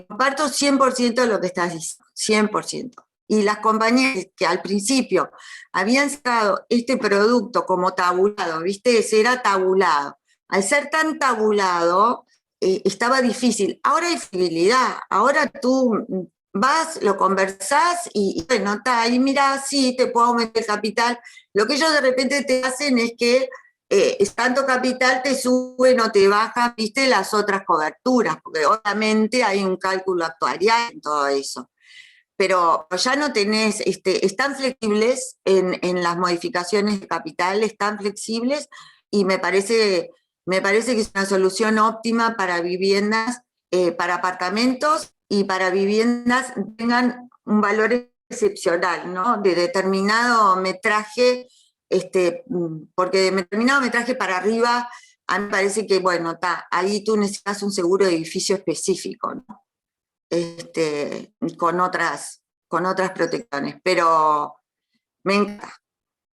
comparto 100% lo que estás diciendo, 100%. Y las compañías que al principio habían sacado este producto como tabulado, ¿viste? Ese era tabulado. Al ser tan tabulado, estaba difícil. Ahora hay flexibilidad. Ahora tú vas, lo conversás y bueno, está ahí, mira, sí, te puedo aumentar el capital. Lo que ellos de repente te hacen es que tanto capital te suben o te bajan, viste, las otras coberturas, porque obviamente hay un cálculo actuarial en todo eso. Pero ya no tenés, están flexibles en las modificaciones de capital, están flexibles y me parece que es una solución óptima para viviendas, para apartamentos y para viviendas que tengan un valor excepcional, ¿no? De determinado metraje, porque de determinado metraje para arriba, a mí me parece que, bueno, ahí tú necesitas un seguro de edificio específico, ¿no? Con otras protecciones, pero me encanta,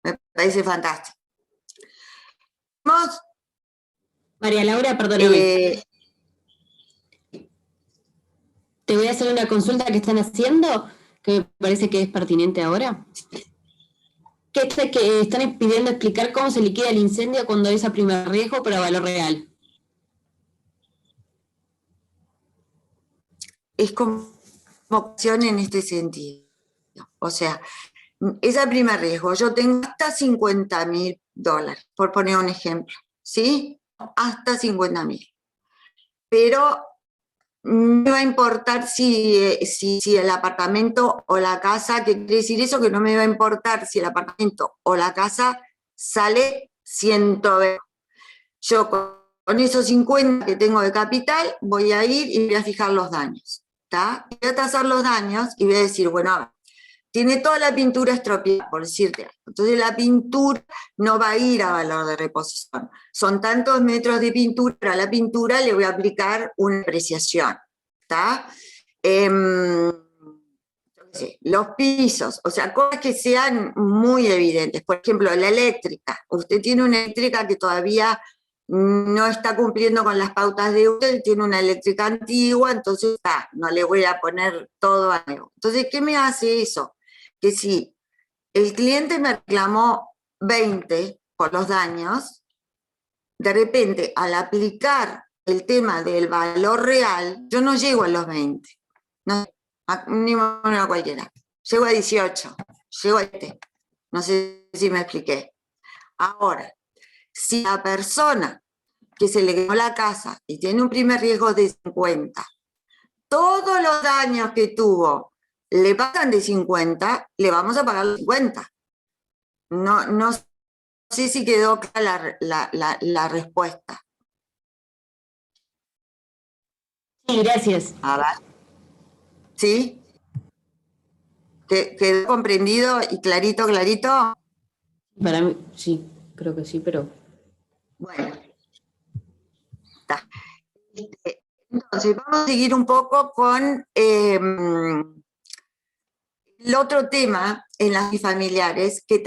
me parece fantástico. María Laura, perdóname. Te voy a hacer una consulta que están haciendo, que me parece que es pertinente ahora. Que están pidiendo explicar cómo se liquida el incendio cuando es a primer riesgo, pero a valor real. Es como opción en este sentido. O sea, es a primer riesgo. Yo tengo hasta $50.000, por poner un ejemplo, ¿sí? Hasta 50.000. Pero no me va a importar si el apartamento o la casa, ¿qué quiere decir eso? Que no me va a importar si el apartamento o la casa sale 120. Yo con esos 50 que tengo de capital voy a ir y voy a fijar los daños, ¿está? Voy a tasar los daños y voy a decir, bueno, a ver, tiene toda la pintura estropeada, por decirte algo. Entonces la pintura no va a ir a valor de reposición. Son tantos metros de pintura, a la pintura le voy a aplicar una apreciación, ¿está? Los pisos, o sea, cosas que sean muy evidentes. Por ejemplo, la eléctrica. Usted tiene una eléctrica que todavía no está cumpliendo con las pautas de usted, tiene una eléctrica antigua, entonces no le voy a poner todo a nuevo. Entonces, ¿qué me hace eso? Que si el cliente me reclamó 20 por los daños, de repente al aplicar el tema del valor real, yo no llego a los 20, no, ni una cualquiera, llego a 18, llego a no sé si me expliqué. Ahora, si la persona que se le quemó la casa y tiene un primer riesgo de 50, todos los daños que tuvo le pasan de 50, le vamos a pagar los 50. No sé si quedó clara la respuesta. Sí, gracias. A ver. ¿Sí? ¿Quedó comprendido y clarito? Para mí, sí, creo que sí, pero... Bueno. Está. En Entonces, vamos a seguir un poco con el otro tema en las familiares, que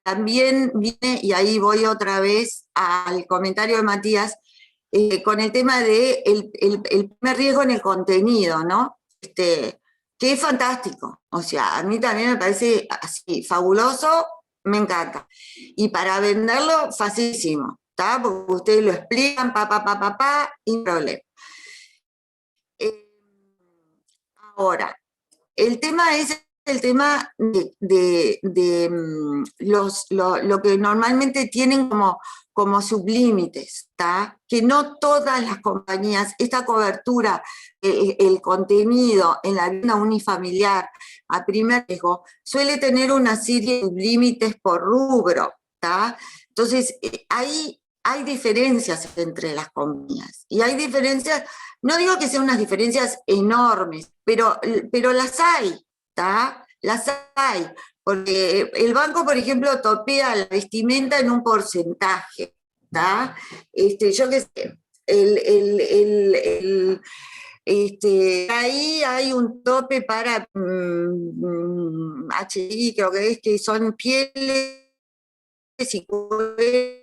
también viene, y ahí voy otra vez al comentario de Matías, con el tema de el primer riesgo en el contenido, ¿no? Que es fantástico. O sea, a mí también me parece así, fabuloso, me encanta. Y para venderlo, facilísimo, ¿está? Porque ustedes lo explican, y no hay problema. Ahora, el tema es el tema de lo que normalmente tienen como sublímites, ¿tá? Que no todas las compañías, esta cobertura, el contenido en la vivienda unifamiliar a primer riesgo, suele tener una serie de sublímites por rubro, ¿tá? Entonces, hay diferencias entre las compañías, y hay diferencias, no digo que sean unas diferencias enormes, pero las hay, ¿tá? Las hay, porque el banco, por ejemplo, topea la vestimenta en un porcentaje, ¿tá? Yo qué sé, ahí hay un tope para HI, creo que son pieles y cueros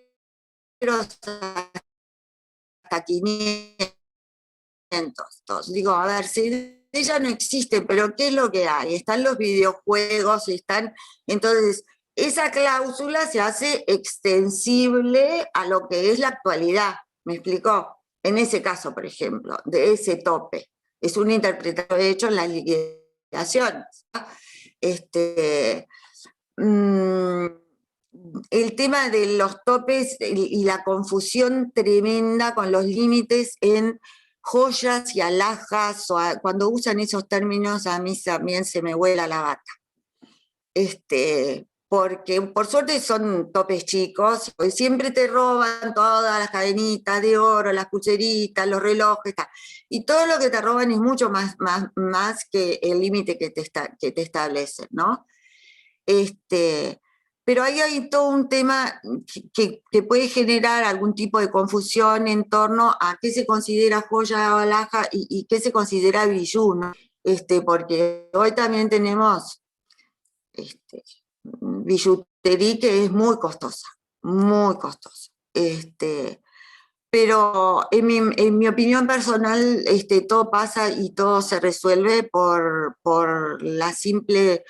hasta 500. Digo, a ver, si ella no existe, pero ¿qué es lo que hay? Están los videojuegos, entonces, esa cláusula se hace extensible a lo que es la actualidad, ¿me explicó? En ese caso, por ejemplo, de ese tope. Es una interpretación de hecho en las liquidaciones. El tema de los topes y la confusión tremenda con los límites en joyas y alhajas, cuando usan esos términos a mí también se me vuela la bata. Porque por suerte son topes chicos, pues siempre te roban todas las cadenitas de oro, las pulseritas, los relojes, y todo lo que te roban es mucho más que el límite que te establecen, ¿no? Pero ahí hay todo un tema que puede generar algún tipo de confusión en torno a qué se considera joya o alhaja y qué se considera bijou, ¿no? Porque hoy también tenemos billutería que es muy costosa, muy costosa. Pero en mi opinión personal, todo pasa y todo se resuelve por la simple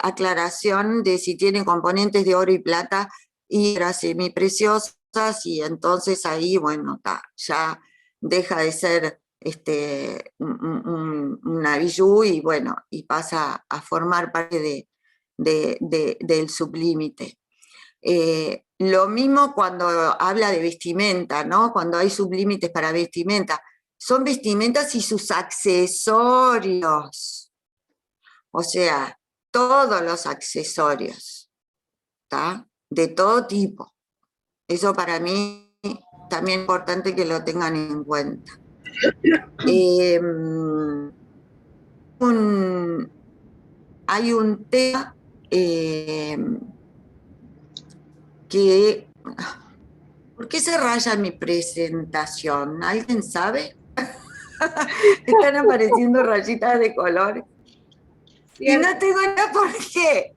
aclaración de si tienen componentes de oro y plata y semipreciosas, y entonces ahí, bueno, ya deja de ser una bijou y bueno, y pasa a formar parte del sublímite. Lo mismo cuando habla de vestimenta, ¿no? Cuando hay sublímites para vestimenta. Son vestimentas y sus accesorios. O sea, todos los accesorios, ¿tá? De todo tipo. Eso para mí también es importante que lo tengan en cuenta. Hay un tema que... ¿Por qué se raya mi presentación? ¿Alguien sabe? Están apareciendo rayitas de color. Y no tengo nada por qué.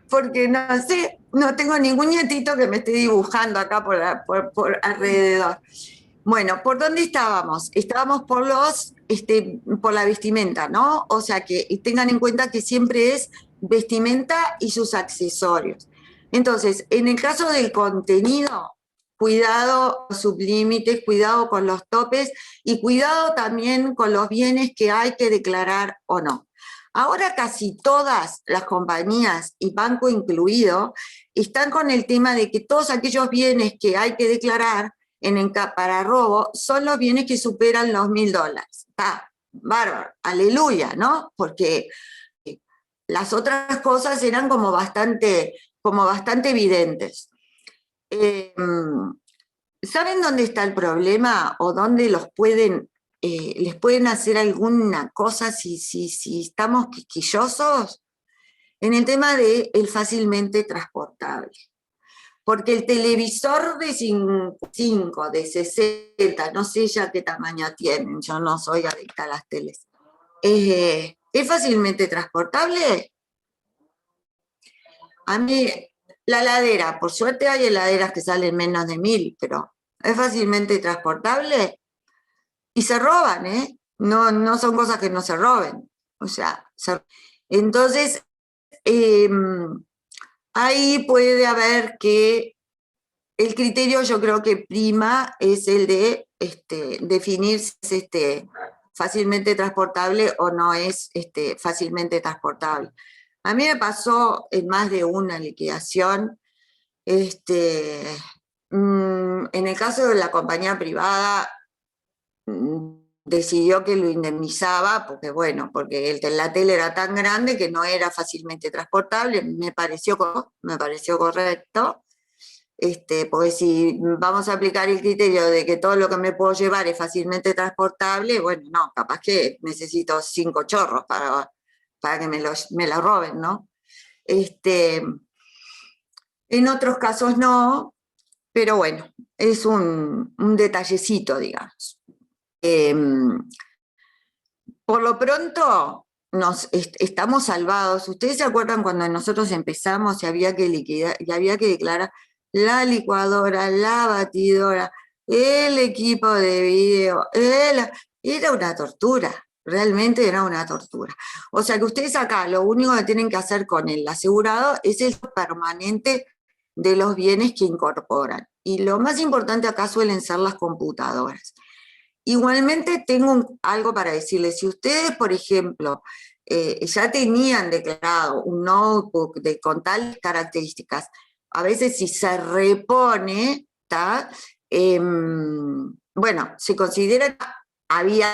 Porque no sé, no tengo ningún nietito que me esté dibujando acá por alrededor. Bueno, ¿por dónde estábamos? Estábamos por la vestimenta, ¿no? O sea, que tengan en cuenta que siempre es vestimenta y sus accesorios. Entonces, en el caso del contenido, cuidado con los sublímites, cuidado con los topes y cuidado también con los bienes que hay que declarar o no. Ahora casi todas las compañías, y banco incluido, están con el tema de que todos aquellos bienes que hay que declarar para robo son los bienes que superan los $1.000. Está bárbaro, aleluya, ¿no? Porque las otras cosas eran como bastante evidentes. ¿Saben dónde está el problema o dónde les pueden hacer alguna cosa si estamos quisquillosos? En el tema de el fácilmente transportable. porque el televisor de 5, de 60, no sé ya qué tamaño tienen, yo no soy adicta a las teles, ¿es fácilmente transportable? A mí, la heladera, por suerte hay heladeras que salen menos de 1000, pero ¿es fácilmente transportable? Y se roban, ¿eh? No son cosas que no se roben. O sea, entonces, ahí puede haber que el criterio, yo creo que prima es el de definir si es fácilmente transportable o no es fácilmente transportable. A mí me pasó en más de una liquidación, en el caso de la compañía privada, decidió que lo indemnizaba, porque bueno, porque la tele era tan grande que no era fácilmente transportable, me pareció correcto, porque si vamos a aplicar el criterio de que todo lo que me puedo llevar es fácilmente transportable, bueno, no, capaz que necesito 5 chorros para que me la roben, ¿no? En otros casos no, pero bueno, es un detallecito, digamos. Por lo pronto, estamos salvados. ¿Ustedes se acuerdan cuando nosotros empezamos y había que liquidar, y había que declarar la licuadora, la batidora, el equipo de video? Era una tortura, realmente era una tortura. O sea que ustedes acá lo único que tienen que hacer con el asegurado es el permanente de los bienes que incorporan. Y lo más importante acá suelen ser las computadoras. Igualmente tengo algo para decirles. Si ustedes, por ejemplo, ya tenían declarado un notebook con tales características, a veces si se repone, bueno, se considera que había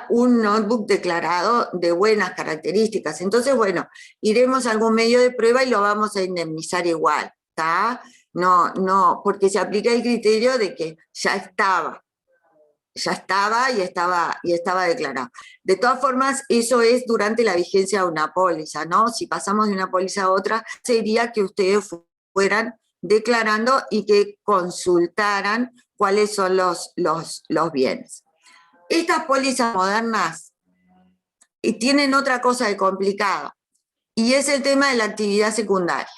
un notebook declarado de buenas características. Entonces, bueno, iremos a algún medio de prueba y lo vamos a indemnizar igual, ¿está? No, porque se aplica el criterio de que ya estaba y estaba declarado. De todas formas, eso es durante la vigencia de una póliza, ¿no? Si pasamos de una póliza a otra, sería que ustedes fueran declarando y que consultaran cuáles son los bienes. Estas pólizas modernas tienen otra cosa de complicado, y es el tema de la actividad secundaria,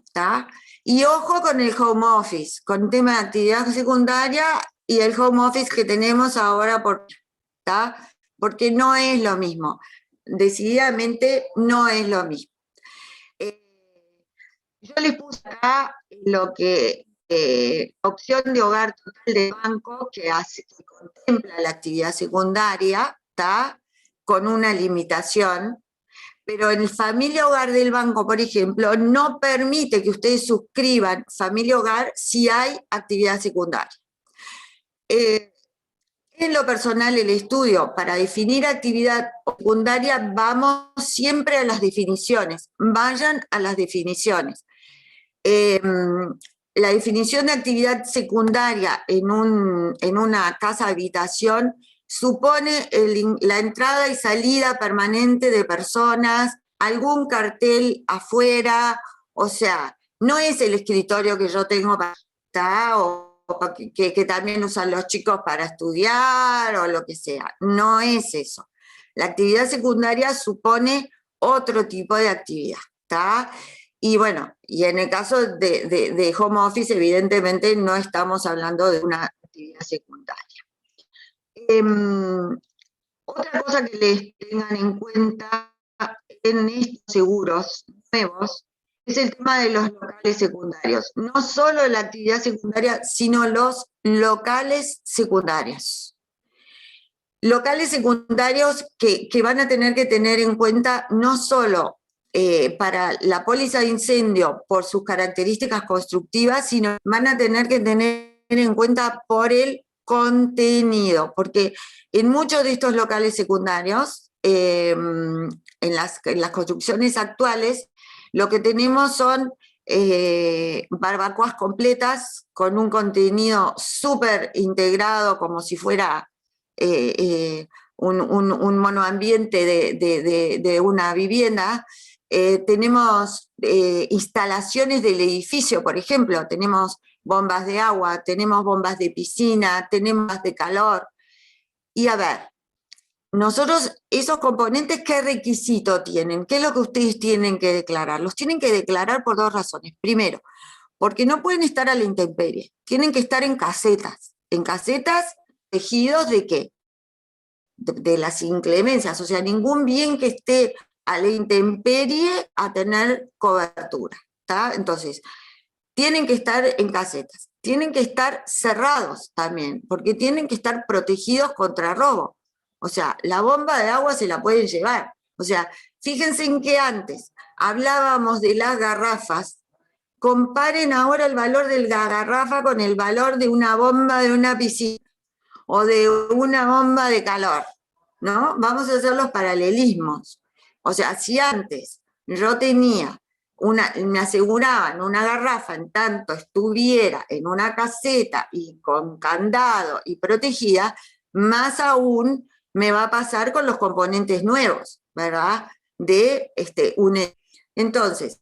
¿está? Y ojo con el home office, con el tema de actividad secundaria y el home office que tenemos ahora, porque no es lo mismo, decididamente no es lo mismo. Yo les puse acá lo que opción de hogar total de banco que contempla la actividad secundaria, ¿está? Con una limitación, pero en Familia Hogar del banco, por ejemplo, no permite que ustedes suscriban Familia Hogar si hay actividad secundaria. En lo personal, el estudio para definir actividad secundaria, vamos siempre a las definiciones, vayan a las definiciones. La definición de actividad secundaria en una casa habitación supone la entrada y salida permanente de personas, algún cartel afuera, o sea, no es el escritorio que yo tengo que también usan los chicos para estudiar o lo que sea, no es eso. La actividad secundaria supone otro tipo de actividad, ¿está? Y bueno, y en el caso de home office, evidentemente no estamos hablando de una actividad secundaria. Otra cosa que les tengan en cuenta en estos seguros nuevos es el tema de los locales secundarios. No solo la actividad secundaria, sino los locales secundarios. Locales secundarios que van a tener que tener en cuenta no solo para la póliza de incendio por sus características constructivas, sino van a tener que tener en cuenta por el contenido, porque en muchos de estos locales secundarios, en las construcciones actuales, lo que tenemos son barbacoas completas con un contenido súper integrado, como si fuera un monoambiente de una vivienda, tenemos instalaciones del edificio, por ejemplo, tenemos bombas de agua, tenemos bombas de piscina, tenemos bombas de calor. Y a ver, nosotros, esos componentes, ¿qué requisito tienen? ¿Qué es lo que ustedes tienen que declarar? Los tienen que declarar por dos razones. Primero, porque no pueden estar a la intemperie, tienen que estar en casetas tejidos ¿de qué? De las inclemencias, o sea, ningún bien que esté a la intemperie a tener cobertura, ¿tá? Entonces, tienen que estar en casetas, tienen que estar cerrados también, porque tienen que estar protegidos contra robo. O sea, la bomba de agua se la pueden llevar. O sea, fíjense en que antes hablábamos de las garrafas, comparen ahora el valor de la garrafa con el valor de una bomba de una piscina o de una bomba de calor, ¿no? Vamos a hacer los paralelismos. O sea, si antes yo tenía me aseguraban una garrafa en tanto estuviera en una caseta y con candado y protegida, más aún me va a pasar con los componentes nuevos, ¿verdad? Entonces,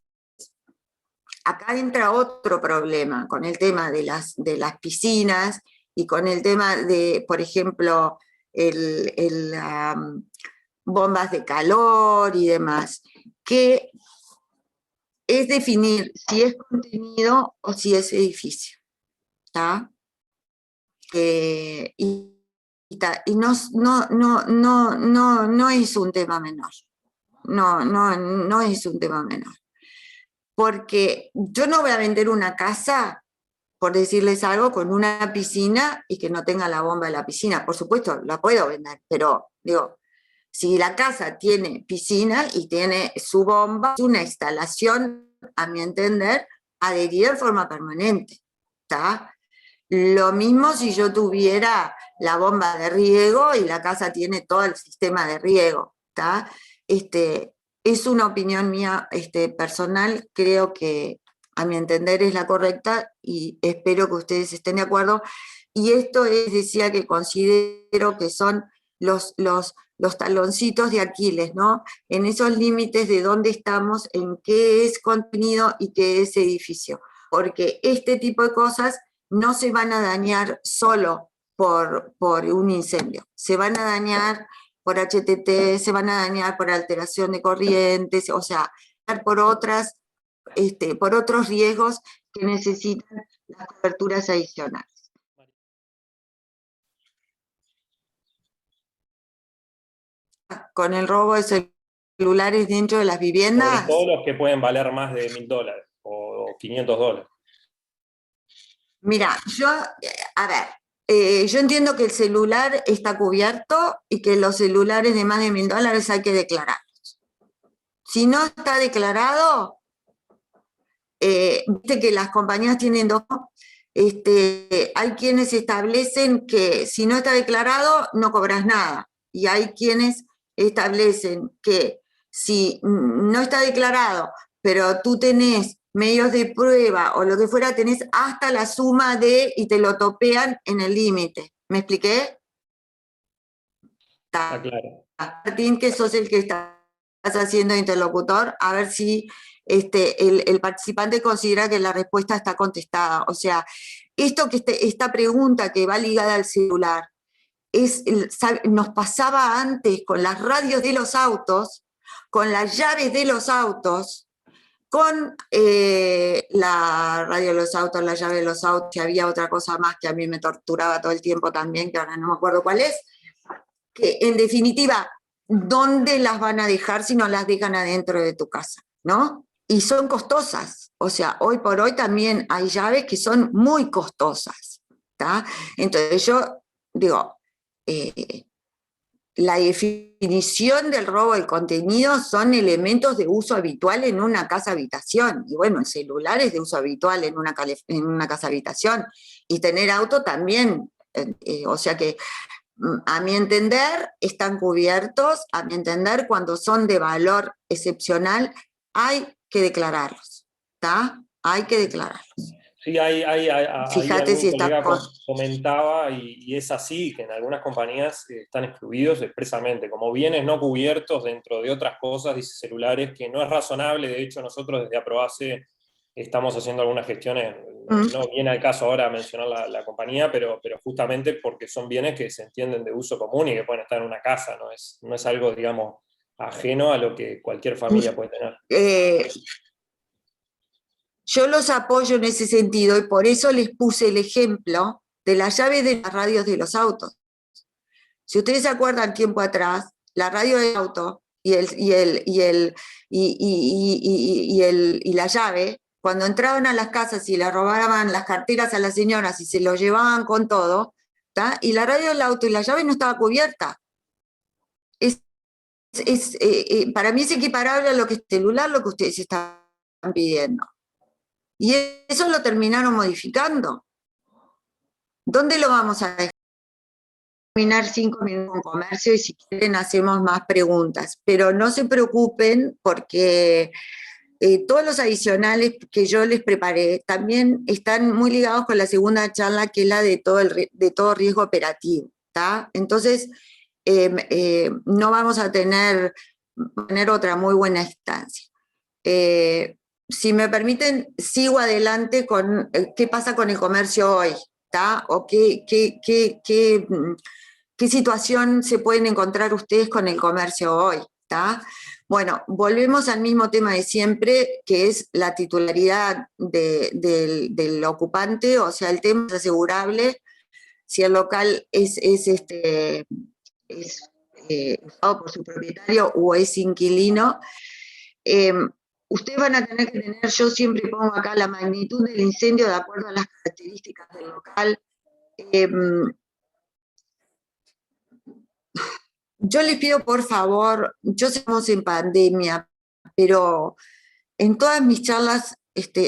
acá entra otro problema con el tema de las piscinas y con el tema de, por ejemplo, bombas de calor y demás, que es definir si es contenido o si es edificio, ¿está? Y no es un tema menor, no es un tema menor, porque yo no voy a vender una casa, por decirles algo, con una piscina y que no tenga la bomba de la piscina. Por supuesto, la puedo vender, pero digo, si la casa tiene piscina y tiene su bomba, es una instalación, a mi entender, adherida de forma permanente, ¿está? Lo mismo si yo tuviera la bomba de riego y la casa tiene todo el sistema de riego, ¿está? Es una opinión mía personal, creo que a mi entender es la correcta y espero que ustedes estén de acuerdo. Y esto decía que considero que son los taloncitos de Aquiles, ¿no? En esos límites de dónde estamos, en qué es contenido y qué es edificio. Porque este tipo de cosas no se van a dañar solo por un incendio, se van a dañar por HTT, se van a dañar por alteración de corrientes, o sea, por otros riesgos que necesitan las coberturas adicionales. Con el robo de celulares dentro de las viviendas. Sobre todo los que pueden valer más de $1000 o $500. Mira, a ver, yo entiendo que el celular está cubierto y que los celulares de más de $1000 hay que declararlos. Si no está declarado, viste que las compañías tienen dos, hay quienes establecen que si no está declarado no cobras nada, y hay quienes establecen que si no está declarado, pero tú tenés medios de prueba o lo que fuera, tenés hasta la suma de, y te lo topean en el límite. ¿Me expliqué? Está claro. Martín, que sos el que estás haciendo interlocutor, a ver si el participante considera que la respuesta está contestada. O sea, esta pregunta que va ligada al celular, nos pasaba antes con las radios de los autos, con las llaves de los autos, con la radio de los autos, la llave de los autos, que había otra cosa más que a mí me torturaba todo el tiempo también, que ahora no me acuerdo cuál es, que en definitiva, ¿dónde las van a dejar si no las dejan adentro de tu casa? ¿No? Y son costosas, o sea, hoy por hoy también hay llaves que son muy costosas, ¿tá? Entonces yo digo, la definición del robo de contenido son elementos de uso habitual en una casa-habitación, y bueno, el celular es de uso habitual en una casa-habitación, y tener auto también, o sea que a mi entender están cubiertos, a mi entender cuando son de valor excepcional hay que declararlos, ¿está? Hay que declararlos. Sí, hay Fíjate algún si está colega comentaba, y es así, que en algunas compañías están excluidos expresamente, como bienes no cubiertos dentro de otras cosas, dice celulares, que no es razonable. De hecho, nosotros desde Aprobase estamos haciendo algunas gestiones, no viene al caso ahora mencionar la compañía, pero justamente porque son bienes que se entienden de uso común y que pueden estar en una casa, no es algo, digamos, ajeno a lo que cualquier familia puede tener. Yo los apoyo en ese sentido y por eso les puse el ejemplo de la llave de las radios de los autos. Si ustedes se acuerdan tiempo atrás, la radio del auto y la llave, cuando entraban a las casas y le robaban las carteras a las señoras y se lo llevaban con todo, ¿tá? Y la radio del auto y la llave no estaba cubierta. Para mí es equiparable a lo que es celular, lo que ustedes están pidiendo. Y eso lo terminaron modificando. ¿Dónde lo vamos a dejar? Terminar 5 minutos con comercio y si quieren hacemos más preguntas. Pero no se preocupen porque todos los adicionales que yo les preparé también están muy ligados con la segunda charla, que es la de todo riesgo operativo. ¿Tá? Entonces, no vamos a tener otra muy buena instancia. Si me permiten, sigo adelante con qué pasa con el comercio hoy, ¿tá? O qué situación se pueden encontrar ustedes con el comercio hoy, ¿tá? Bueno, volvemos al mismo tema de siempre, que es la titularidad del ocupante, o sea, el tema es asegurable, si el local es usado por su propietario o es inquilino. Ustedes van a tener que tener, yo siempre pongo acá la magnitud del incendio de acuerdo a las características del local. Yo les pido por favor, yo sé que estamos en pandemia, pero en todas mis charlas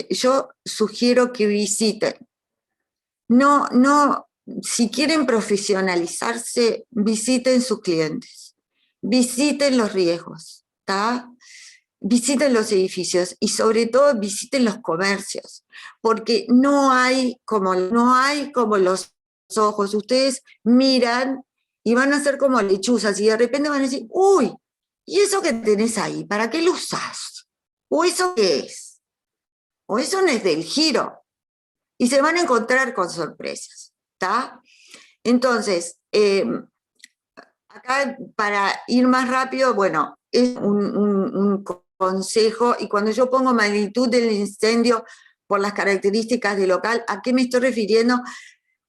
yo sugiero que visiten. Si quieren profesionalizarse, visiten sus clientes, visiten los riesgos, ¿tá? Visiten los edificios y sobre todo visiten los comercios, porque no hay como los ojos. Ustedes miran y van a ser como lechuzas y de repente van a decir, uy, ¿y eso que tenés ahí? ¿Para qué lo usás? ¿O eso qué es? ¿O eso no es del giro? Y se van a encontrar con sorpresas, ¿está? Entonces, acá para ir más rápido, bueno, es un consejo, y cuando yo pongo magnitud del incendio por las características del local, ¿a qué me estoy refiriendo?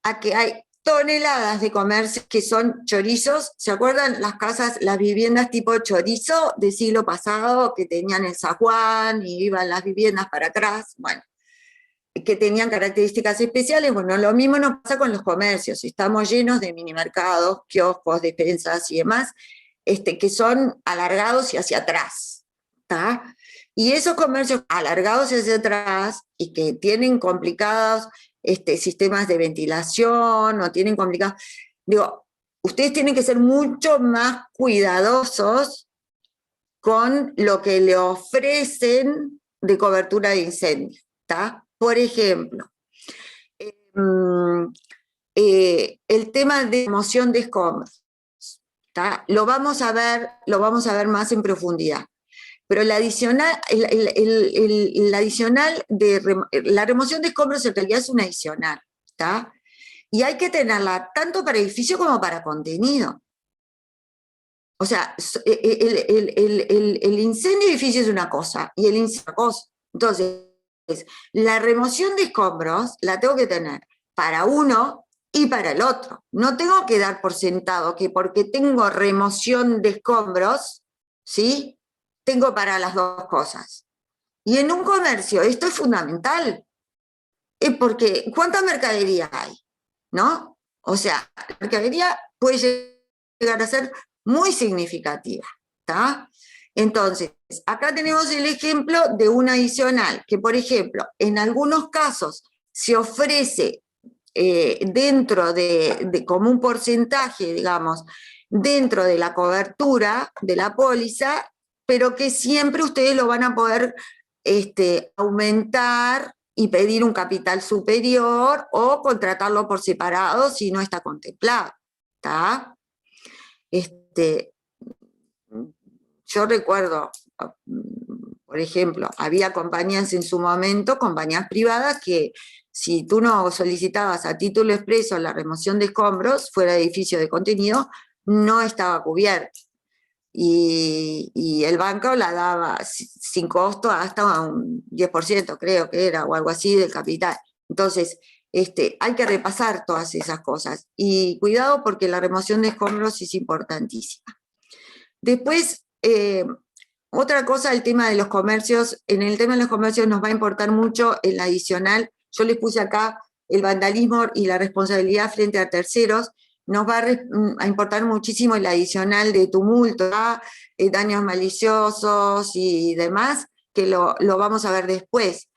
A que hay toneladas de comercios que son chorizos. ¿Se acuerdan las casas, las viviendas tipo chorizo del siglo pasado que tenían el zaguán y iban las viviendas para atrás? Bueno, que tenían características especiales. Bueno, lo mismo nos pasa con los comercios. Estamos llenos de minimercados, kioscos, despensas y demás, que son alargados y hacia atrás, ¿tá? Y esos comercios alargados hacia atrás y que tienen complicados sistemas de ventilación o tienen complicados, digo, ustedes tienen que ser mucho más cuidadosos con lo que le ofrecen de cobertura de incendio, ¿tá? Por ejemplo, el tema de remoción de escombros, ¿tá? Lo vamos a ver más en profundidad. Pero la adicional la remoción de escombros en realidad es una adicional, ¿tá? Y hay que tenerla tanto para edificio como para contenido. O sea, el incendio de edificio es una cosa y el incendio es otra cosa. Entonces, la remoción de escombros la tengo que tener para uno y para el otro. No tengo que dar por sentado que porque tengo remoción de escombros, ¿sí?, tengo para las dos cosas. Y en un comercio esto es fundamental, porque ¿cuánta mercadería hay? ¿No? O sea, la mercadería puede llegar a ser muy significativa, ¿tá? Entonces, acá tenemos el ejemplo de un adicional, que por ejemplo, en algunos casos se ofrece dentro como un porcentaje, digamos, dentro de la cobertura de la póliza, pero que siempre ustedes lo van a poder aumentar y pedir un capital superior o contratarlo por separado si no está contemplado. ¿Tá? Yo recuerdo, por ejemplo, había compañías en su momento, compañías privadas, que si tú no solicitabas a título expreso la remoción de escombros fuera de edificio de contenido, no estaba cubierto. Y el banco la daba sin costo hasta un 10%, creo que era, o algo así, del capital. Entonces, hay que repasar todas esas cosas. Y cuidado, porque la remoción de escombros es importantísima. Después, otra cosa, el tema de los comercios. En el tema de los comercios nos va a importar mucho el adicional. Yo les puse acá el vandalismo y la responsabilidad frente a terceros. Nos va a importar muchísimo el adicional de tumulto, daños maliciosos y demás, que lo vamos a ver después.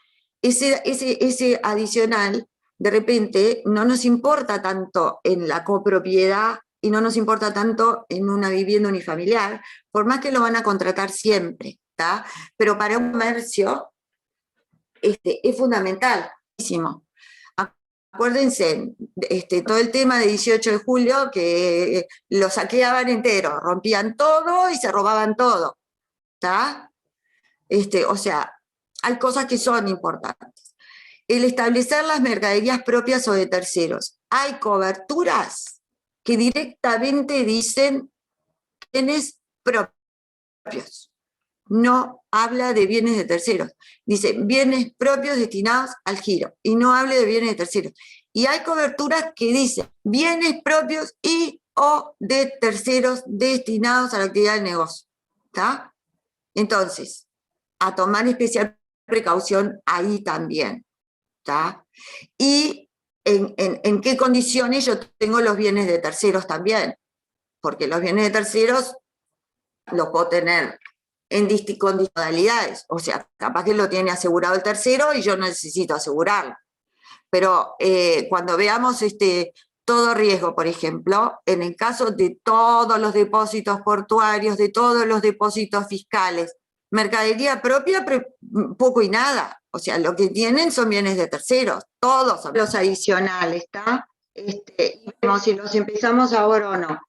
Ese adicional, de repente, no nos importa tanto en la copropiedad y no nos importa tanto en una vivienda unifamiliar, por más que lo van a contratar siempre, ¿tá? Pero para un comercio es fundamental. Acuérdense, todo el tema de 18 de julio, que lo saqueaban entero, rompían todo y se robaban todo, ¿tá? O sea, hay cosas que son importantes. El establecer las mercaderías propias o de terceros. Hay coberturas que directamente dicen bienes propios. No habla de bienes de terceros. Dice bienes propios destinados al giro y no habla de bienes de terceros. Y hay coberturas que dicen bienes propios y o de terceros destinados a la actividad del negocio. ¿Está? Entonces, a tomar especial precaución ahí también. ¿Está? Y en qué condiciones yo tengo los bienes de terceros también. Porque los bienes de terceros los puedo tener en distintas modalidades, o sea, capaz que lo tiene asegurado el tercero y yo necesito asegurarlo. Pero cuando veamos todo riesgo, por ejemplo, en el caso de todos los depósitos portuarios, de todos los depósitos fiscales, mercadería propia, poco y nada. O sea, lo que tienen son bienes de terceros, todos los adicionales, ¿está? Y vemos si los empezamos ahora o no.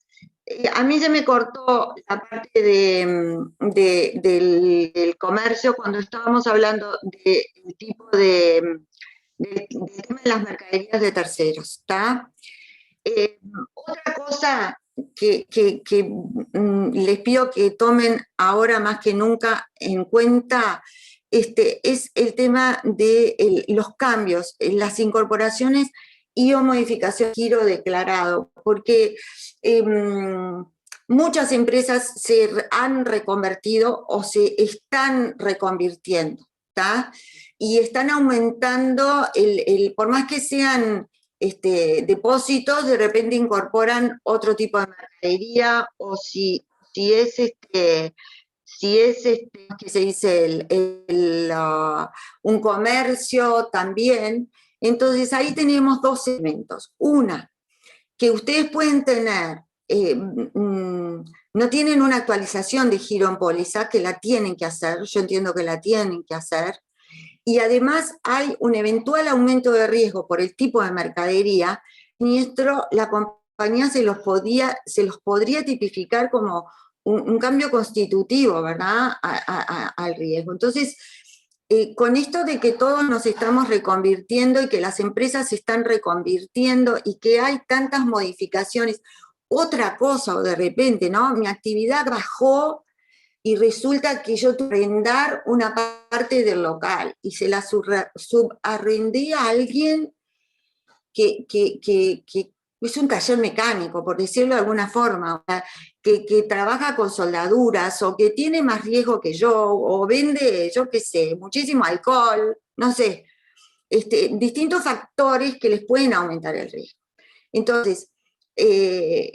A mí se me cortó la parte del comercio cuando estábamos hablando del tipo del tema de las mercaderías de terceros, ¿está? Otra cosa que les pido que tomen ahora más que nunca en cuenta es el tema de los cambios, las incorporaciones y o modificación de giro declarado, porque muchas empresas se han reconvertido o se están reconvirtiendo, ¿tá? Y están aumentando, por más que sean depósitos, de repente incorporan otro tipo de mercadería, o si es que se dice un comercio también. Entonces ahí tenemos dos elementos. Una, que ustedes pueden tener, no tienen una actualización de giro en póliza, que la tienen que hacer, yo entiendo que la tienen que hacer, y además hay un eventual aumento de riesgo por el tipo de mercadería, la compañía se los podría tipificar como un cambio constitutivo, ¿verdad?, al riesgo. Entonces, con esto de que todos nos estamos reconvirtiendo y que las empresas se están reconvirtiendo y que hay tantas modificaciones, otra cosa, o de repente, ¿no?, mi actividad bajó y resulta que yo tuve que arrendar una parte del local y se la subarrendé a alguien que es un taller mecánico, por decirlo de alguna forma, que trabaja con soldaduras o que tiene más riesgo que yo, o vende, yo qué sé, muchísimo alcohol, no sé, distintos factores que les pueden aumentar el riesgo. Entonces,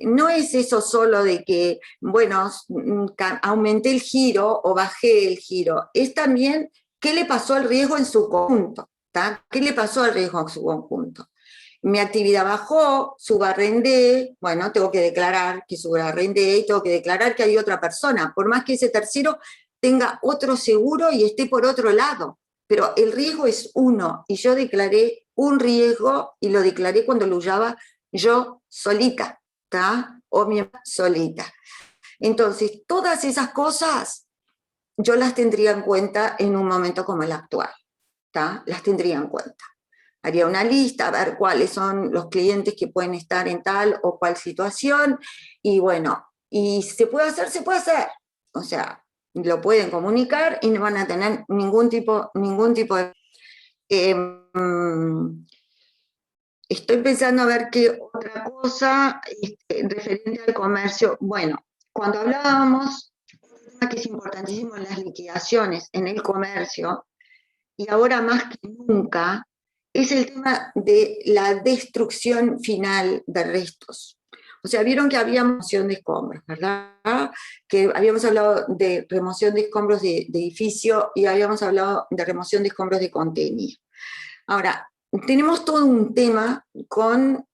no es eso solo de que, bueno, aumenté el giro o bajé el giro, es también qué le pasó al riesgo en su conjunto, ¿tá? ¿Qué le pasó al riesgo en su conjunto? Mi actividad bajó, subarrendé, bueno, tengo que declarar que subarrendé y tengo que declarar que hay otra persona, por más que ese tercero tenga otro seguro y esté por otro lado, pero el riesgo es uno, y yo declaré un riesgo, y lo declaré cuando lo usaba yo solita, ¿tá? O mi mamá solita. Entonces, todas esas cosas yo las tendría en cuenta en un momento como el actual, ¿tá? Las tendría en cuenta. Haría una lista, a ver cuáles son los clientes que pueden estar en tal o cual situación, y bueno, y se puede hacer, se puede hacer. O sea, lo pueden comunicar y no van a tener ningún tipo de... estoy pensando a ver qué otra cosa referente al comercio. Bueno, cuando hablábamos, un tema que es importantísimo en las liquidaciones, en el comercio, y ahora más que nunca, es el tema de la destrucción final de restos. O sea, vieron que había remoción de escombros, ¿verdad? Que habíamos hablado de remoción de escombros de edificio y habíamos hablado de remoción de escombros de contenedor. Ahora, tenemos todo un tema con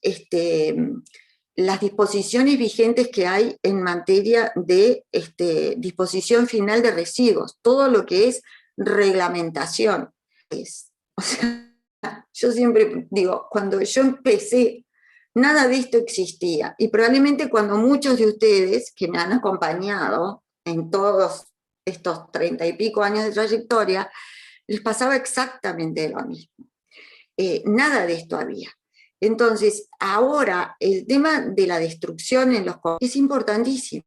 las disposiciones vigentes que hay en materia de disposición final de residuos, todo lo que es reglamentación. O sea, yo siempre digo, cuando yo empecé, nada de esto existía, y probablemente cuando muchos de ustedes que me han acompañado en todos estos 30 y pico años de trayectoria, les pasaba exactamente lo mismo. Nada de esto había. Entonces, ahora el tema de la destrucción en los es importantísimo,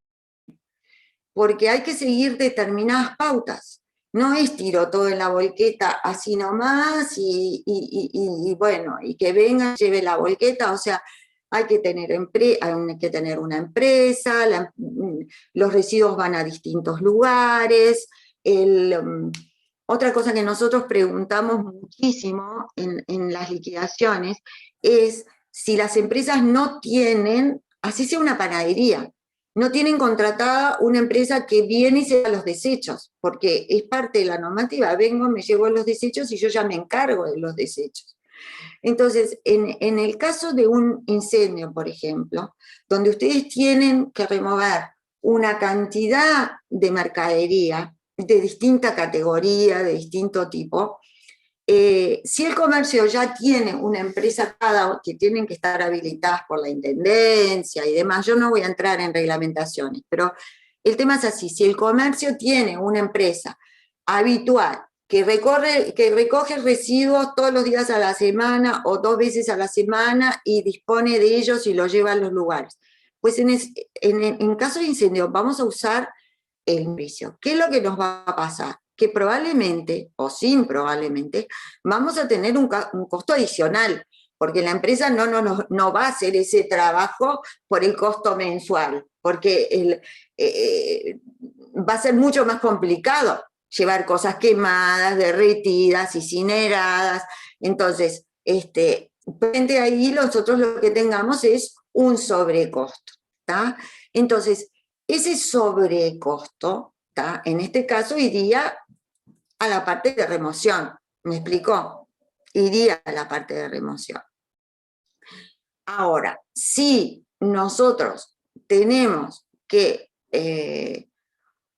porque hay que seguir determinadas pautas. No es tiro todo en la volqueta así nomás y bueno, y que venga, lleve la volqueta, o sea, hay que tener una empresa, los residuos van a distintos lugares. Otra cosa que nosotros preguntamos muchísimo en las liquidaciones es si las empresas no tienen, así sea una panadería, no tienen contratada una empresa que viene y se lleva los desechos, porque es parte de la normativa, vengo, me llevo los desechos y yo ya me encargo de los desechos. Entonces, en el caso de un incendio, por ejemplo, donde ustedes tienen que remover una cantidad de mercadería de distinta categoría, de distinto tipo, si el comercio ya tiene una empresa que tienen que estar habilitadas por la intendencia y demás, yo no voy a entrar en reglamentaciones, pero el tema es así: si el comercio tiene una empresa habitual que recoge residuos todos los días a la semana o 2 veces a la semana y dispone de ellos y los lleva a los lugares, pues en caso de incendio vamos a usar el servicio. ¿Qué es lo que nos va a pasar? Que probablemente, o sin probablemente, vamos a tener un costo adicional, porque la empresa no va a hacer ese trabajo por el costo mensual, porque va a ser mucho más complicado llevar cosas quemadas, derretidas, incineradas. Entonces, frente ahí nosotros lo que tengamos es un sobrecosto, ¿tá? Entonces, ese sobrecosto, ¿tá?, en este caso iría a la parte de remoción. ¿Me explicó? Iría a la parte de remoción. Ahora, si nosotros tenemos que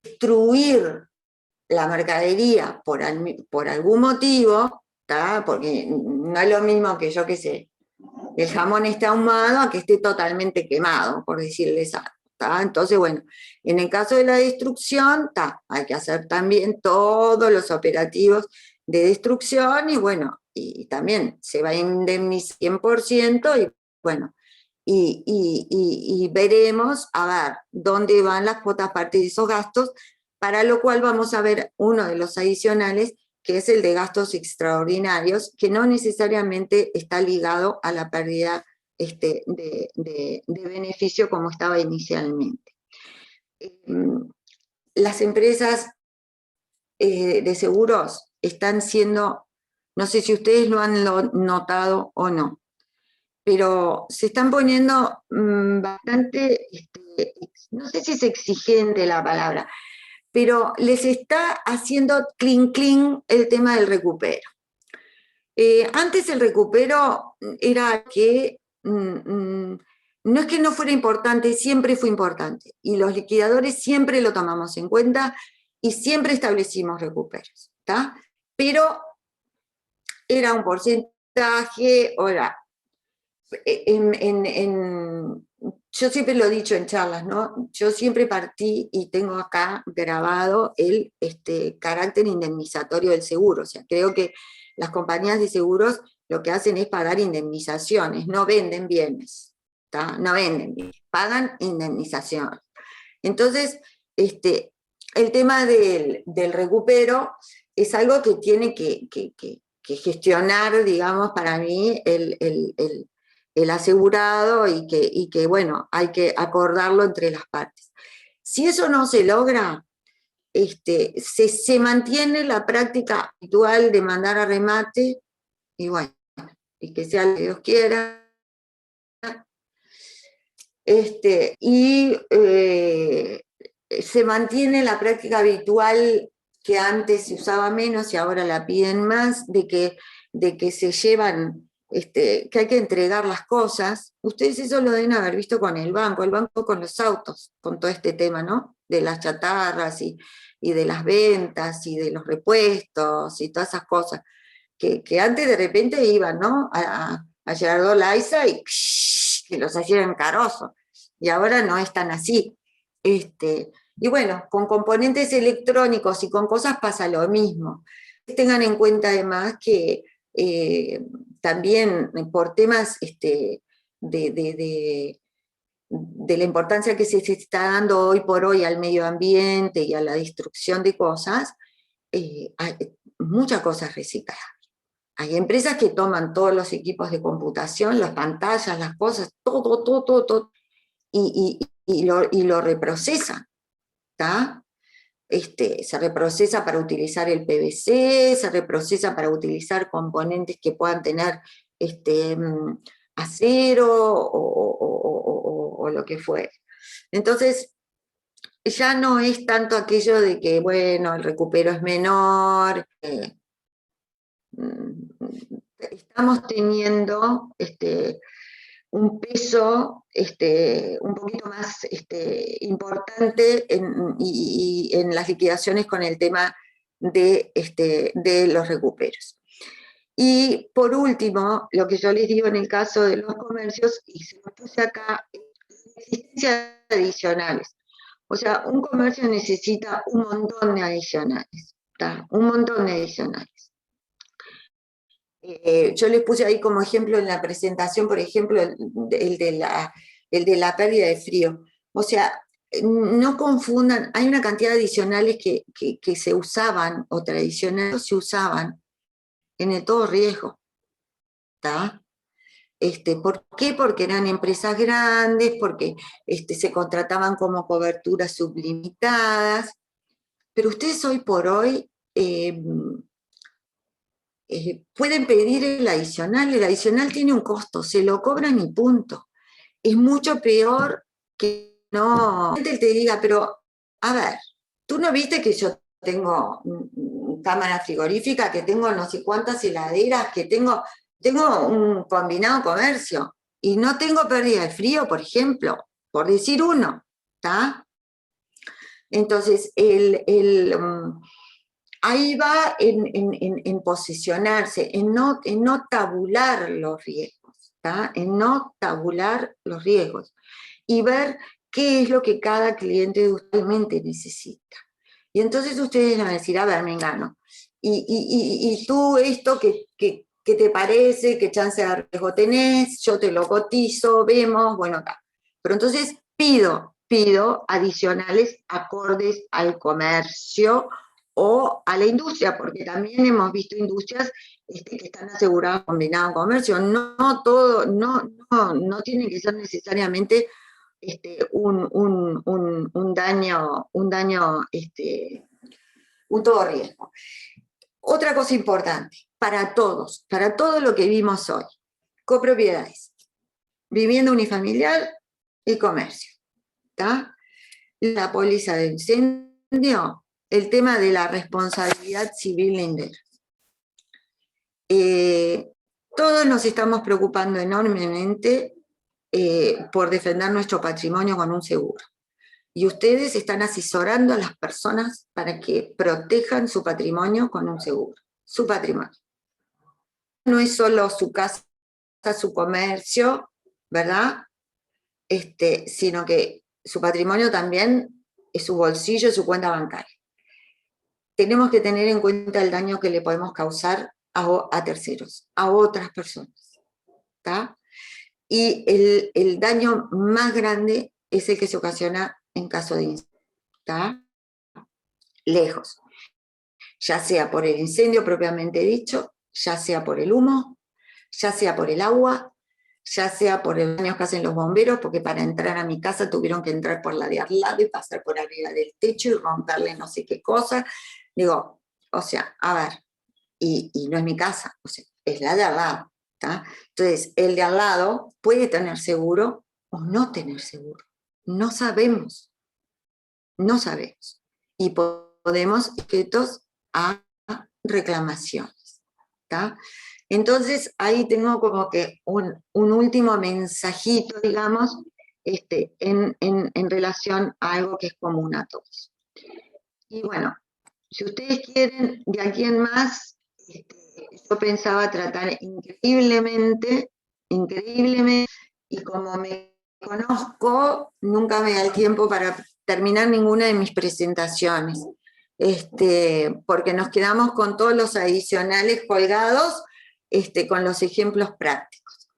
destruir la mercadería por algún motivo, ¿tá?, porque no es lo mismo que yo qué sé, el jamón esté ahumado a que esté totalmente quemado, por decirles algo. Entonces, bueno, en el caso de la destrucción, hay que hacer también todos los operativos de destrucción y bueno, y también se va a indemnizar 100% y bueno, y veremos a ver dónde van las cuotas parte de esos gastos, para lo cual vamos a ver uno de los adicionales, que es el de gastos extraordinarios, que no necesariamente está ligado a la pérdida de beneficio como estaba inicialmente. Las empresas de seguros están siendo, no sé si ustedes lo han notado o no, pero se están poniendo bastante, no sé si es exigente la palabra, pero les está haciendo clean el tema del recupero. Antes el recupero era que no es que no fuera importante, siempre fue importante, y los liquidadores siempre lo tomamos en cuenta y siempre establecimos recuperos, ¿tá? Pero era un porcentaje, ahora, yo siempre lo he dicho en charlas, ¿no? Yo siempre partí y tengo acá grabado el carácter indemnizatorio del seguro. O sea, creo que las compañías de seguros lo que hacen es pagar indemnizaciones, no venden bienes, ¿tá? No venden bienes, pagan indemnizaciones. Entonces, el tema del recupero es algo que tiene que gestionar, digamos, para mí el asegurado y que, bueno, hay que acordarlo entre las partes. Si eso no se logra, se mantiene la práctica habitual de mandar a remate, y bueno, y que sea lo que Dios quiera. Se mantiene la práctica habitual que antes se usaba menos y ahora la piden más, de que se llevan, que hay que entregar las cosas. Ustedes eso lo deben haber visto con el banco con los autos, con todo este tema, ¿no? De las chatarras y de las ventas y de los repuestos y todas esas cosas, que antes de repente iban, ¿no? A Gerardo Laiza y que los hacían carozo, y ahora no es tan así. Y bueno, con componentes electrónicos y con cosas pasa lo mismo. Tengan en cuenta además que también por temas de la importancia que se está dando hoy por hoy al medio ambiente y a la destrucción de cosas, hay muchas cosas recicladas. Hay empresas que toman todos los equipos de computación, las pantallas, las cosas, todo, y lo reprocesan, ¿está? Se reprocesa para utilizar el PVC, se reprocesa para utilizar componentes que puedan tener acero o lo que fuere. Entonces, ya no es tanto aquello de que, bueno, el recupero es menor. Estamos teniendo un peso un poquito más importante en las liquidaciones con el tema de los recuperos. Y por último, lo que yo les digo en el caso de los comercios, y se lo puse acá, existencias adicionales. O sea, un comercio necesita un montón de adicionales, ¿tá? Un montón de adicionales. Yo les puse ahí como ejemplo en la presentación, por ejemplo, el de la pérdida de frío. O sea, no confundan, hay una cantidad de adicionales que se usaban, o tradicionales se usaban, en el todo riesgo. ¿Está? ¿Por qué? Porque eran empresas grandes, porque se contrataban como coberturas sublimitadas, pero ustedes hoy por hoy pueden pedir el adicional tiene un costo, se lo cobran y punto. Es mucho peor que no, gente te diga, pero a ver, tú no viste que yo tengo cámara frigorífica, que tengo no sé cuántas heladeras, que tengo un combinado comercio, y no tengo pérdida de frío, por ejemplo, por decir uno, ¿está? Entonces, ahí va en posicionarse, en no tabular los riesgos, ¿tá? En no tabular los riesgos y ver qué es lo que cada cliente realmente necesita. Y entonces ustedes van a decir, a ver, Mengano, y tú esto ¿qué te parece? ¿Qué chance de riesgo tenés? Yo te lo cotizo, vemos, bueno, acá. Pero entonces pido adicionales acordes al comercio o a la industria, porque también hemos visto industrias que están aseguradas combinado comercio. No todo, no tiene que ser necesariamente un daño, un todo riesgo. Otra cosa importante, para todo lo que vimos hoy, copropiedades, vivienda unifamiliar y comercio, ¿tá? La póliza de incendio, el tema de la responsabilidad civil lindera. Todos nos estamos preocupando enormemente por defender nuestro patrimonio con un seguro. Y ustedes están asesorando a las personas para que protejan su patrimonio con un seguro, su patrimonio. no es solo su casa, su comercio, ¿verdad? Sino que su patrimonio también es su bolsillo y su cuenta bancaria. Tenemos que tener en cuenta el daño que le podemos causar a terceros, a otras personas, ¿tá? Y el daño más grande es el que se ocasiona en caso de incendio, ¿tá? Lejos, ya sea por el incendio propiamente dicho, ya sea por el humo, ya sea por el agua, ya sea por el daño que hacen los bomberos, porque para entrar a mi casa tuvieron que entrar por la de al lado y pasar por arriba del techo y romperle no sé qué cosa. Digo, o sea, a ver, y no es mi casa, o sea, es la de al lado, ¿tá? Entonces, el de al lado puede tener seguro o no tener seguro. No sabemos, no sabemos. Y podemos ir sujetos a reclamaciones, ¿tá? Entonces, ahí tengo como que un último mensajito, digamos, en relación a algo que es común a todos. Y bueno, si ustedes quieren, de aquí en más, yo pensaba tratar increíblemente, y como me conozco, nunca me da el tiempo para terminar ninguna de mis presentaciones, porque nos quedamos con todos los adicionales colgados, con los ejemplos prácticos.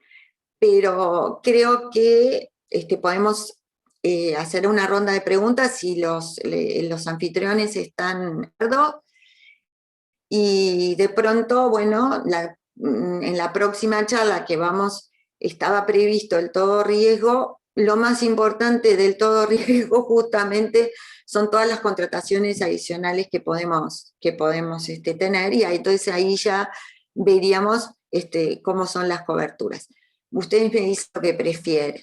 Pero creo que podemos hacer una ronda de preguntas si los anfitriones están de acuerdo. Y de pronto, bueno, en la próxima charla que estaba previsto el todo riesgo, lo más importante del todo riesgo justamente son todas las contrataciones adicionales que podemos tener, y entonces ahí ya veríamos cómo son las coberturas. Ustedes me dicen lo que prefieren.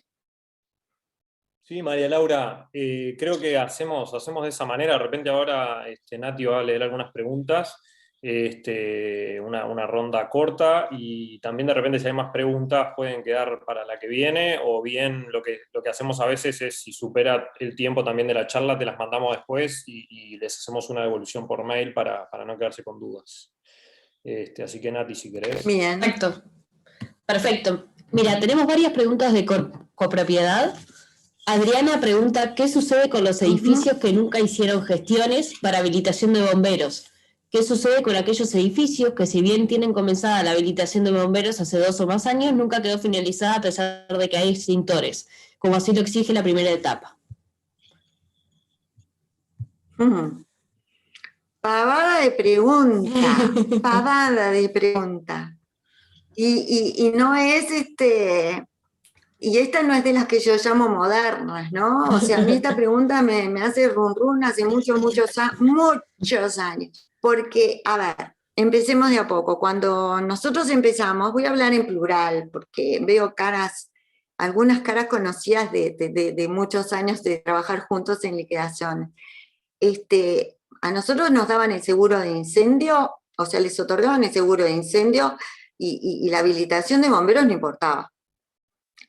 Sí, María Laura, creo que hacemos de esa manera. De repente ahora Nati va a leer algunas preguntas, una ronda corta, y también de repente si hay más preguntas pueden quedar para la que viene, o bien lo que hacemos a veces es, si supera el tiempo también de la charla, te las mandamos después y les hacemos una devolución por mail para no quedarse con dudas. Así que Nati, si querés. Bien. Perfecto. Mira, tenemos varias preguntas de copropiedad. Adriana pregunta, ¿qué sucede con los edificios que nunca hicieron gestiones para habilitación de bomberos? ¿Qué sucede con aquellos edificios que, si bien tienen comenzada la habilitación de bomberos hace 2 o más años, nunca quedó finalizada a pesar de que hay extintores, como así lo exige la primera etapa? Pavada de pregunta. Y no es y esta no es de las que yo llamo modernas, ¿no? O sea, a mí esta pregunta me hace run hace muchos años. Porque, a ver, empecemos de a poco. Cuando nosotros empezamos, voy a hablar en plural, porque veo algunas caras conocidas de muchos años de trabajar juntos en liquidación. A nosotros nos daban el seguro de incendio, o sea, les otorgaban el seguro de incendio, y la habilitación de bomberos no importaba.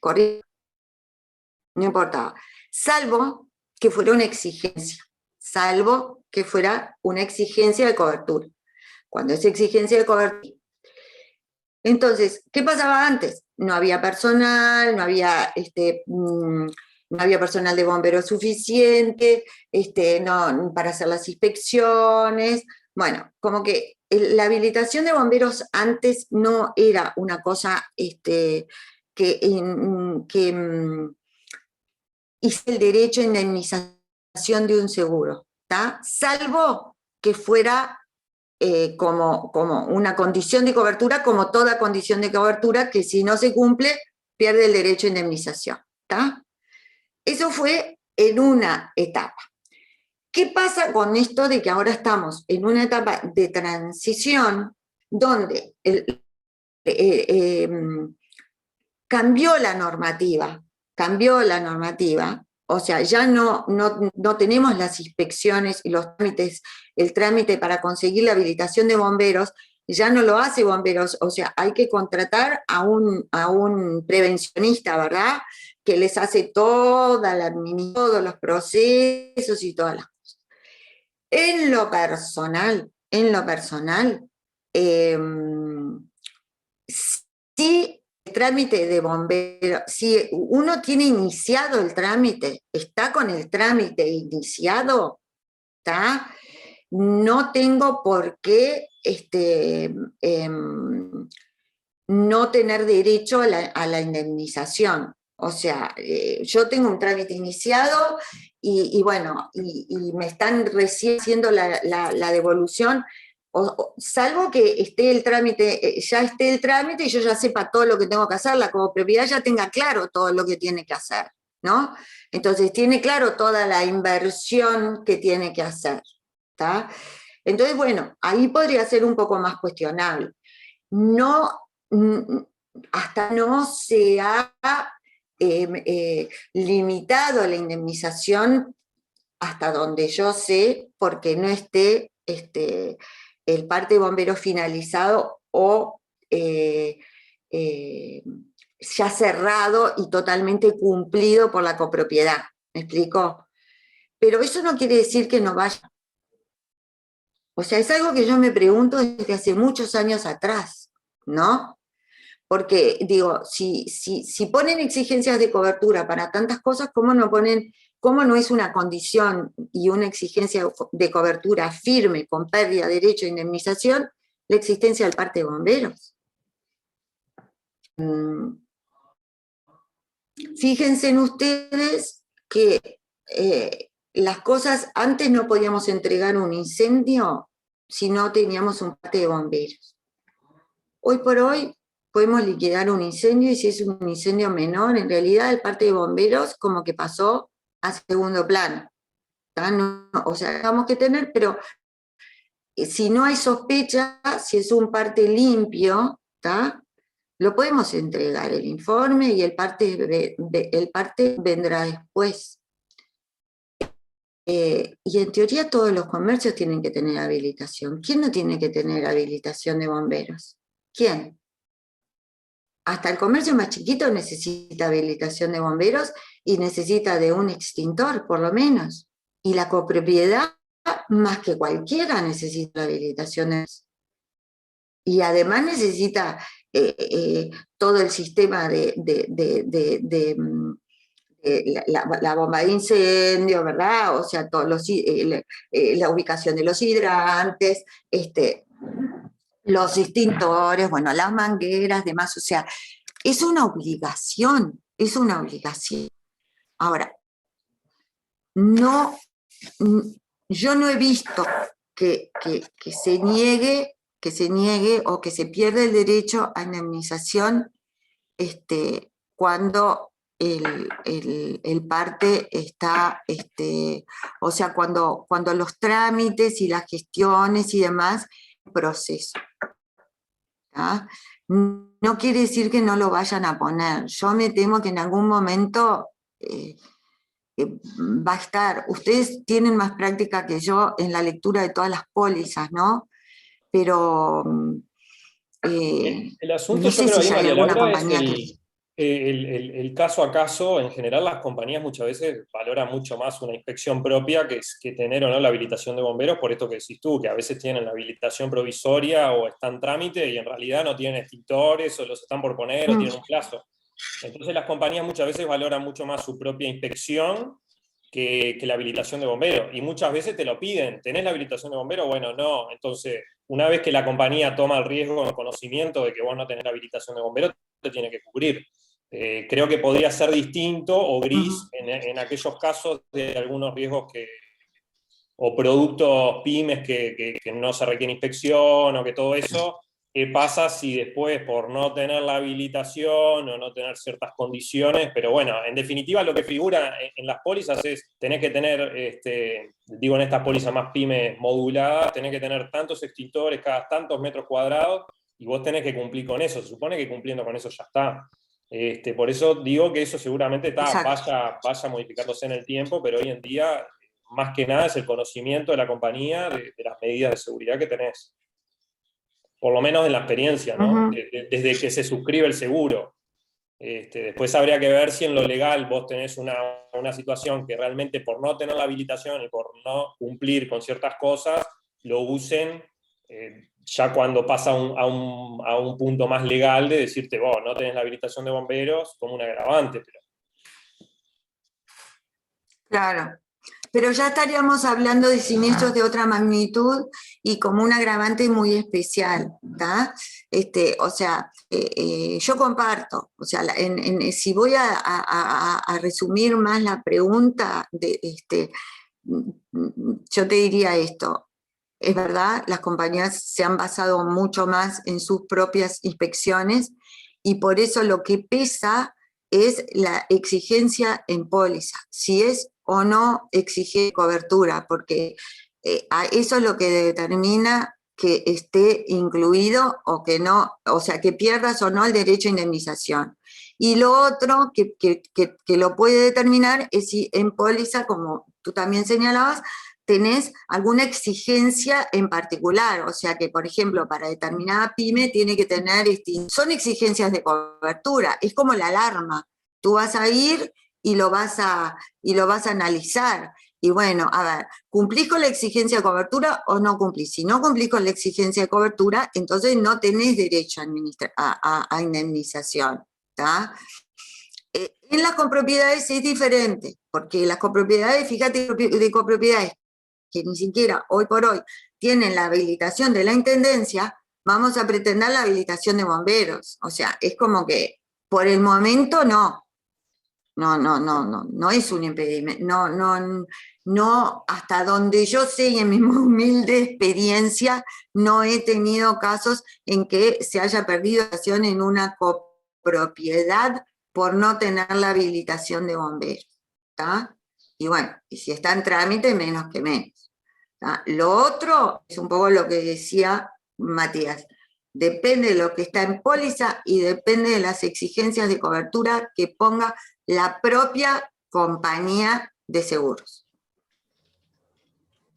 Correcto, no importaba, salvo que fuera una exigencia, de cobertura. Cuando es exigencia de cobertura. Entonces, ¿qué pasaba antes? No había personal, no había personal de bomberos suficiente, para hacer las inspecciones. Bueno, como que la habilitación de bomberos antes no era una cosa que hice el derecho a indemnización de un seguro, ¿tá? Salvo que fuera como una condición de cobertura, como toda condición de cobertura, que si no se cumple, pierde el derecho a indemnización, ¿tá? Eso fue en una etapa. ¿Qué pasa con esto de que ahora estamos en una etapa de transición donde cambió la normativa, o sea, ya no tenemos las inspecciones y los trámites, el trámite para conseguir la habilitación de bomberos, ya no lo hace bomberos, o sea, hay que contratar a un prevencionista, ¿verdad?, que les hace todos los procesos y todas las cosas. En lo personal, si el trámite de bombero, si uno tiene iniciado el trámite, está con el trámite iniciado, ¿está? No tengo por qué no tener derecho a la indemnización. O sea, yo tengo un trámite iniciado y bueno, y me están recién haciendo la devolución, salvo que esté el trámite, ya esté el trámite y yo ya sepa todo lo que tengo que hacer, la copropiedad ya tenga claro todo lo que tiene que hacer, ¿no? Entonces tiene claro toda la inversión que tiene que hacer, ¿está? Entonces, bueno, ahí podría ser un poco más cuestionable. No, hasta no se ha limitado la indemnización hasta donde yo sé, porque no esté el parte de bomberos finalizado o ya cerrado y totalmente cumplido por la copropiedad. ¿Me explico? Pero eso no quiere decir que no vaya. O sea, es algo que yo me pregunto desde hace muchos años atrás, ¿no? Porque, digo, si ponen exigencias de cobertura para tantas cosas, ¿cómo no es una condición y una exigencia de cobertura firme, con pérdida de derecho a indemnización, la existencia del parte de bomberos? Fíjense en ustedes que las cosas, antes no podíamos entregar un incendio si no teníamos un parte de bomberos. Hoy por hoy podemos liquidar un incendio y si es un incendio menor, en realidad el parte de bomberos como que pasó a segundo plano. No, o sea, tenemos que tener, pero si no hay sospecha, si es un parte limpio, ¿tá? Lo podemos entregar el informe y el parte vendrá después. Y en teoría todos los comercios tienen que tener habilitación. ¿Quién no tiene que tener habilitación de bomberos? ¿Quién? Hasta el comercio más chiquito necesita habilitación de bomberos y necesita de un extintor, por lo menos. Y la copropiedad, más que cualquiera, necesita la habilitación de... Y además necesita todo el sistema de la bomba de incendio, ¿verdad? O sea, la ubicación de los hidrantes, los extintores, bueno, las mangueras, demás, o sea, es una obligación, es una obligación. Ahora, no, yo no he visto que se niegue o que se pierda el derecho a indemnización cuando el parte está, o sea, cuando los trámites y las gestiones y demás, proceso. ¿Tá? No quiere decir que no lo vayan a poner. Yo me temo que en algún momento va a estar. Ustedes tienen más práctica que yo en la lectura de todas las pólizas, ¿no? Pero el asunto, no yo sé creo si ahí, ya hay María alguna Laura, es compañía que... el caso a caso. En general, las compañías muchas veces valoran mucho más una inspección propia que tener o no la habilitación de bomberos, por esto que decís tú, que a veces tienen la habilitación provisoria o está en trámite y en realidad no tienen extintores o los están por poner o tienen un plazo. Entonces las compañías muchas veces valoran mucho más su propia inspección que la habilitación de bombero, y muchas veces te lo piden. ¿Tenés la habilitación de bombero? Bueno, no. Entonces, una vez que la compañía toma el riesgo, el conocimiento de que vos no tenés la habilitación de bombero, te tiene que cubrir. Creo que podría ser distinto o gris en aquellos casos de algunos riesgos o productos pymes que no se requiere inspección o que todo eso. ¿Qué pasa si después, por no tener la habilitación o no tener ciertas condiciones? Pero bueno, en definitiva lo que figura en las pólizas es, tenés que tener, digo en estas pólizas más pymes moduladas, tenés que tener tantos extintores cada tantos metros cuadrados y vos tenés que cumplir con eso. Se supone que cumpliendo con eso ya está. Por eso digo que eso seguramente vaya modificándose en el tiempo, pero hoy en día, más que nada, es el conocimiento de la compañía de las medidas de seguridad que tenés. Por lo menos en la experiencia, ¿no? Desde que se suscribe el seguro. Después habría que ver si en lo legal vos tenés una situación que realmente por no tener la habilitación y por no cumplir con ciertas cosas, lo usen ya cuando pasa a un punto más legal de decirte, vos no tenés la habilitación de bomberos como un agravante. Pero... Claro, pero ya estaríamos hablando de siniestros de otra magnitud y como un agravante muy especial, ¿tá? O sea, yo comparto, o sea, si voy a resumir más la pregunta, yo te diría esto. Es verdad, las compañías se han basado mucho más en sus propias inspecciones y por eso lo que pesa es la exigencia en póliza, si es o no exige cobertura, porque eso es lo que determina que esté incluido o que no, o sea, que pierdas o no el derecho a indemnización. Y lo otro que lo puede determinar es si en póliza, como tú también señalabas, tenés alguna exigencia en particular, o sea que, por ejemplo, para determinada pyme tiene que tener, son exigencias de cobertura, es como la alarma, tú vas a ir y lo vas a analizar, y bueno, a ver, ¿cumplís con la exigencia de cobertura o no cumplís? Si no cumplís con la exigencia de cobertura, entonces no tenés derecho a indemnización, ¿tá? En las copropiedades es diferente, porque las copropiedades, fíjate, de copropiedades que ni siquiera hoy por hoy tienen la habilitación de la intendencia, vamos a pretender la habilitación de bomberos. O sea, es como que por el momento no es un impedimento, no, hasta donde yo sé y en mi humilde experiencia, no he tenido casos en que se haya perdido acción en una copropiedad por no tener la habilitación de bomberos, ¿tá? Y bueno, y si está en trámite, menos que menos. Lo otro es un poco lo que decía Matías, depende de lo que está en póliza y depende de las exigencias de cobertura que ponga la propia compañía de seguros.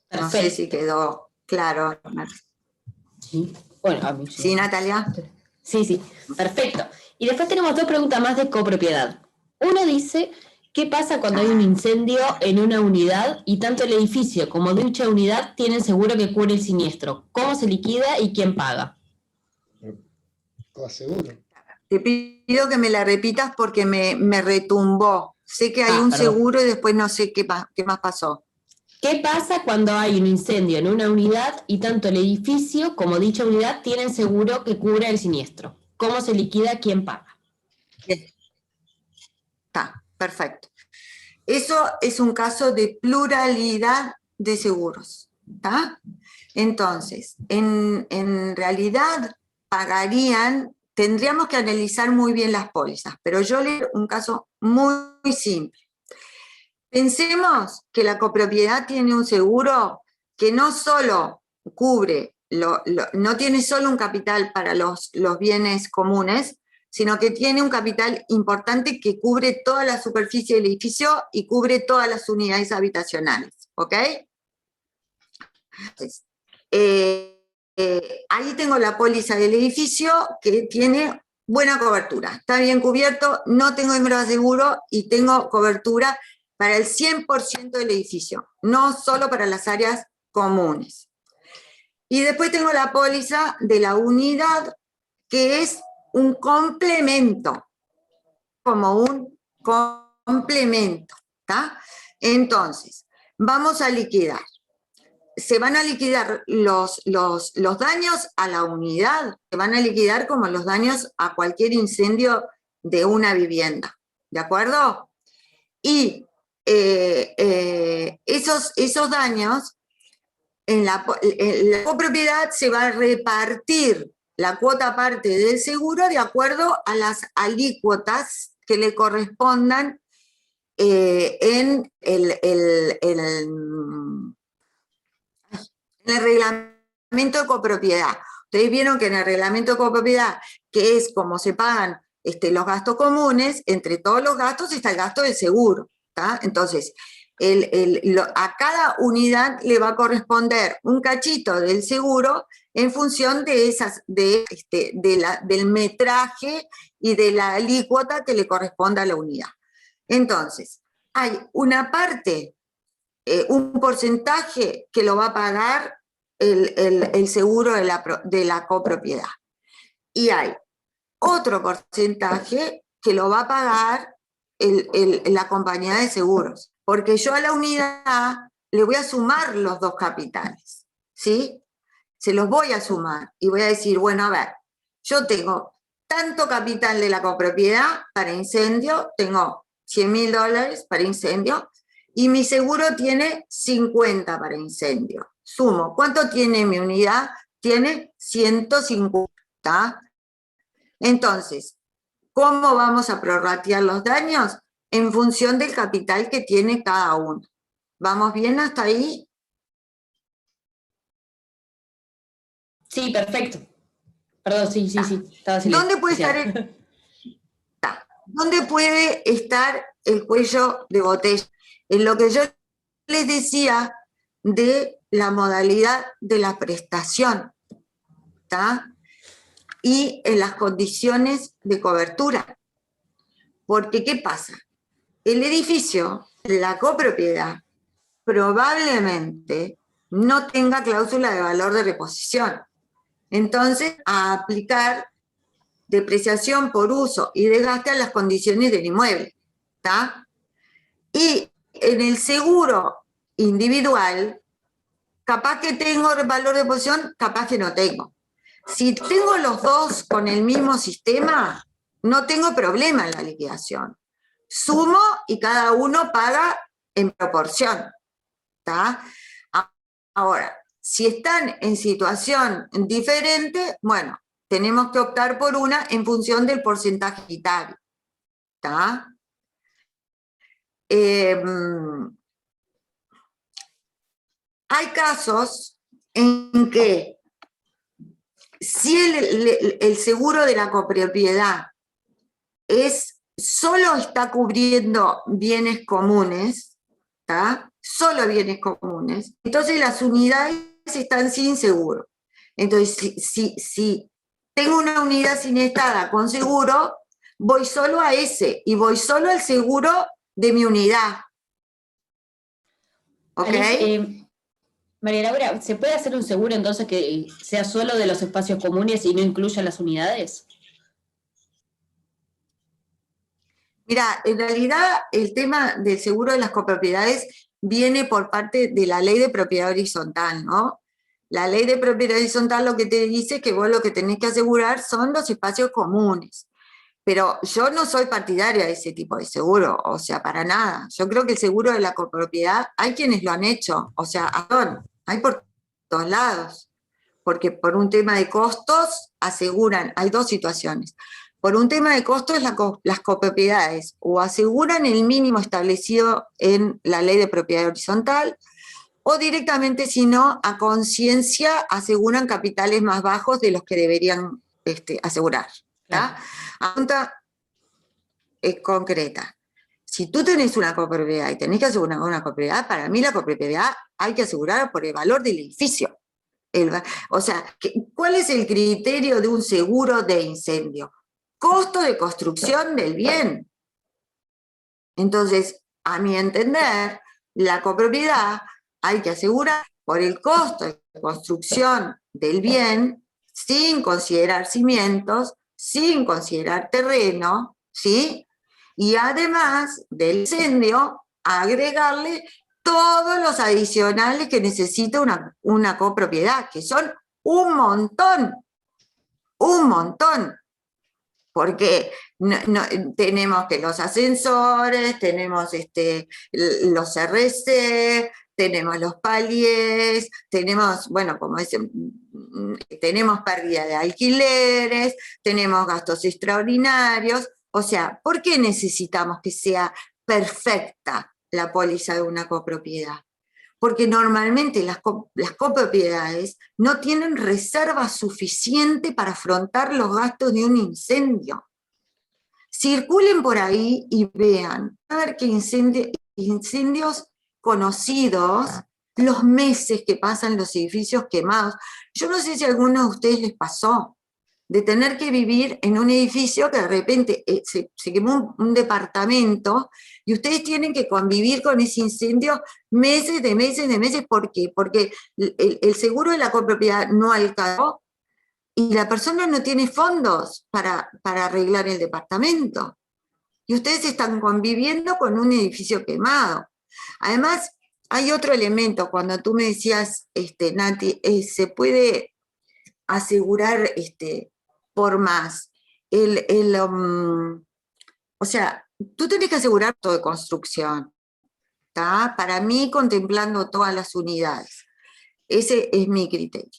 Perfecto. No sé si quedó claro. Sí, bueno, a mí sí. ¿Sí, Natalia? Sí, perfecto. Y después tenemos dos preguntas más de copropiedad. Una dice, ¿qué pasa cuando hay un incendio en una unidad y tanto el edificio como dicha unidad tienen seguro que cubre el siniestro? ¿Cómo se liquida y quién paga? Seguro. Te pido que me la repitas porque me retumbó. Sé que hay un perdón. seguro y después no sé qué más pasó. ¿Qué pasa cuando hay un incendio en una unidad y tanto el edificio como dicha unidad tienen seguro que cubre el siniestro? ¿Cómo se liquida? ¿Quién paga? Bien. Está, perfecto. Eso es un caso de pluralidad de seguros, ¿está? Entonces, en realidad tendríamos que analizar muy bien las pólizas, pero yo leo un caso muy simple. Pensemos que la copropiedad tiene un seguro que no solo cubre, no tiene solo un capital para los bienes comunes, sino que tiene un capital importante que cubre toda la superficie del edificio y cubre todas las unidades habitacionales, ¿ok? Entonces, ahí tengo la póliza del edificio que tiene buena cobertura, está bien cubierto, no tengo número de seguro y tengo cobertura para el 100% del edificio, no solo para las áreas comunes. Y después tengo la póliza de la unidad, que es un complemento, como un complemento, ¿tá? Entonces, vamos a liquidar. Se van a liquidar los daños a la unidad, se van a liquidar como los daños a cualquier incendio de una vivienda, ¿de acuerdo? Y esos daños, en la copropiedad se va a repartir la cuota parte del seguro de acuerdo a las alícuotas que le correspondan en el reglamento de copropiedad. Ustedes vieron que en el reglamento de copropiedad, que es como se pagan los gastos comunes, entre todos los gastos está el gasto del seguro, ¿tá? Entonces, a cada unidad le va a corresponder un cachito del seguro en función de del metraje y de la alícuota que le corresponda a la unidad. Entonces, hay una parte, un porcentaje que lo va a pagar el seguro de la copropiedad. Y hay otro porcentaje que lo va a pagar la compañía de seguros, porque yo a la unidad le voy a sumar los dos capitales, ¿sí? Se los voy a sumar y voy a decir, bueno, a ver, yo tengo tanto capital de la copropiedad para incendio, tengo $100.000 para incendio, y mi seguro tiene 50 para incendio. Sumo, ¿cuánto tiene mi unidad? Tiene 150. Entonces, ¿cómo vamos a prorratear los daños? En función del capital que tiene cada uno. ¿Vamos bien hasta ahí? Sí, perfecto. Perdón, sí, estaba ¿Dónde puede estar ¿Dónde puede estar el cuello de botella? En lo que yo les decía de la modalidad de la prestación, ¿tá? Y en las condiciones de cobertura. Porque, ¿qué pasa? El edificio, la copropiedad, probablemente no tenga cláusula de valor de reposición. Entonces, a aplicar depreciación por uso y desgaste a las condiciones del inmueble, ¿tá? Y en el seguro individual, capaz que tengo valor de reposición, capaz que no tengo. Si tengo los dos con el mismo sistema, no tengo problema en la liquidación. Sumo y cada uno paga en proporción, ¿tá? Ahora, si están en situación diferente, bueno, tenemos que optar por una en función del porcentaje unitario, ¿tá? Hay casos en que si el seguro de la copropiedad solo está cubriendo bienes comunes, ¿tá? Solo bienes comunes, entonces las unidades están sin seguro. Entonces, si tengo una unidad siniestrada con seguro, voy solo a ese y voy solo al seguro de mi unidad. ¿Ok? María Laura, ¿se puede hacer un seguro entonces que sea solo de los espacios comunes y no incluya las unidades? Mira, en realidad el tema del seguro de las copropiedades viene por parte de la ley de propiedad horizontal, ¿no? La ley de propiedad horizontal lo que te dice es que vos lo que tenés que asegurar son los espacios comunes. Pero yo no soy partidaria de ese tipo de seguro, o sea, para nada. Yo creo que el seguro de la copropiedad, hay quienes lo han hecho, o sea, hay por todos lados. Porque por un tema de costos aseguran, hay dos situaciones. Por un tema de costos, las copropiedades o aseguran el mínimo establecido en la ley de propiedad horizontal, o directamente, si no, a conciencia aseguran capitales más bajos de los que deberían asegurar. ¿Tá? La pregunta es concreta. Si tú tenés una copropiedad y tenés que asegurar una copropiedad, para mí la copropiedad hay que asegurar por el valor del edificio. O sea, ¿cuál es el criterio de un seguro de incendio? Costo de construcción del bien. Entonces, a mi entender, la copropiedad hay que asegurar por el costo de construcción del bien, sin considerar cimientos, sin considerar terreno, ¿sí? Y además del incendio, agregarle todos los adicionales que necesita una copropiedad, que son un montón, porque tenemos que los ascensores, tenemos los RC, tenemos los paliers, tenemos, bueno, como dicen, tenemos pérdida de alquileres, tenemos gastos extraordinarios. O sea, ¿por qué necesitamos que sea perfecta la póliza de una copropiedad? Porque normalmente las copropiedades no tienen reserva suficiente para afrontar los gastos de un incendio. Circulen por ahí y vean, a ver qué incendios conocidos, los meses que pasan los edificios quemados. Yo no sé si a alguno de ustedes les pasó, de tener que vivir en un edificio que de repente se quemó un departamento y ustedes tienen que convivir con ese incendio meses de meses de meses. ¿Por qué? Porque el seguro de la copropiedad no alcanzó y la persona no tiene fondos para arreglar el departamento. Y ustedes están conviviendo con un edificio quemado. Además, hay otro elemento, cuando tú me decías, Nati, se puede asegurar por más. O sea, tú tenés que asegurar todo de construcción, ¿tá? Para mí, contemplando todas las unidades. Ese es mi criterio.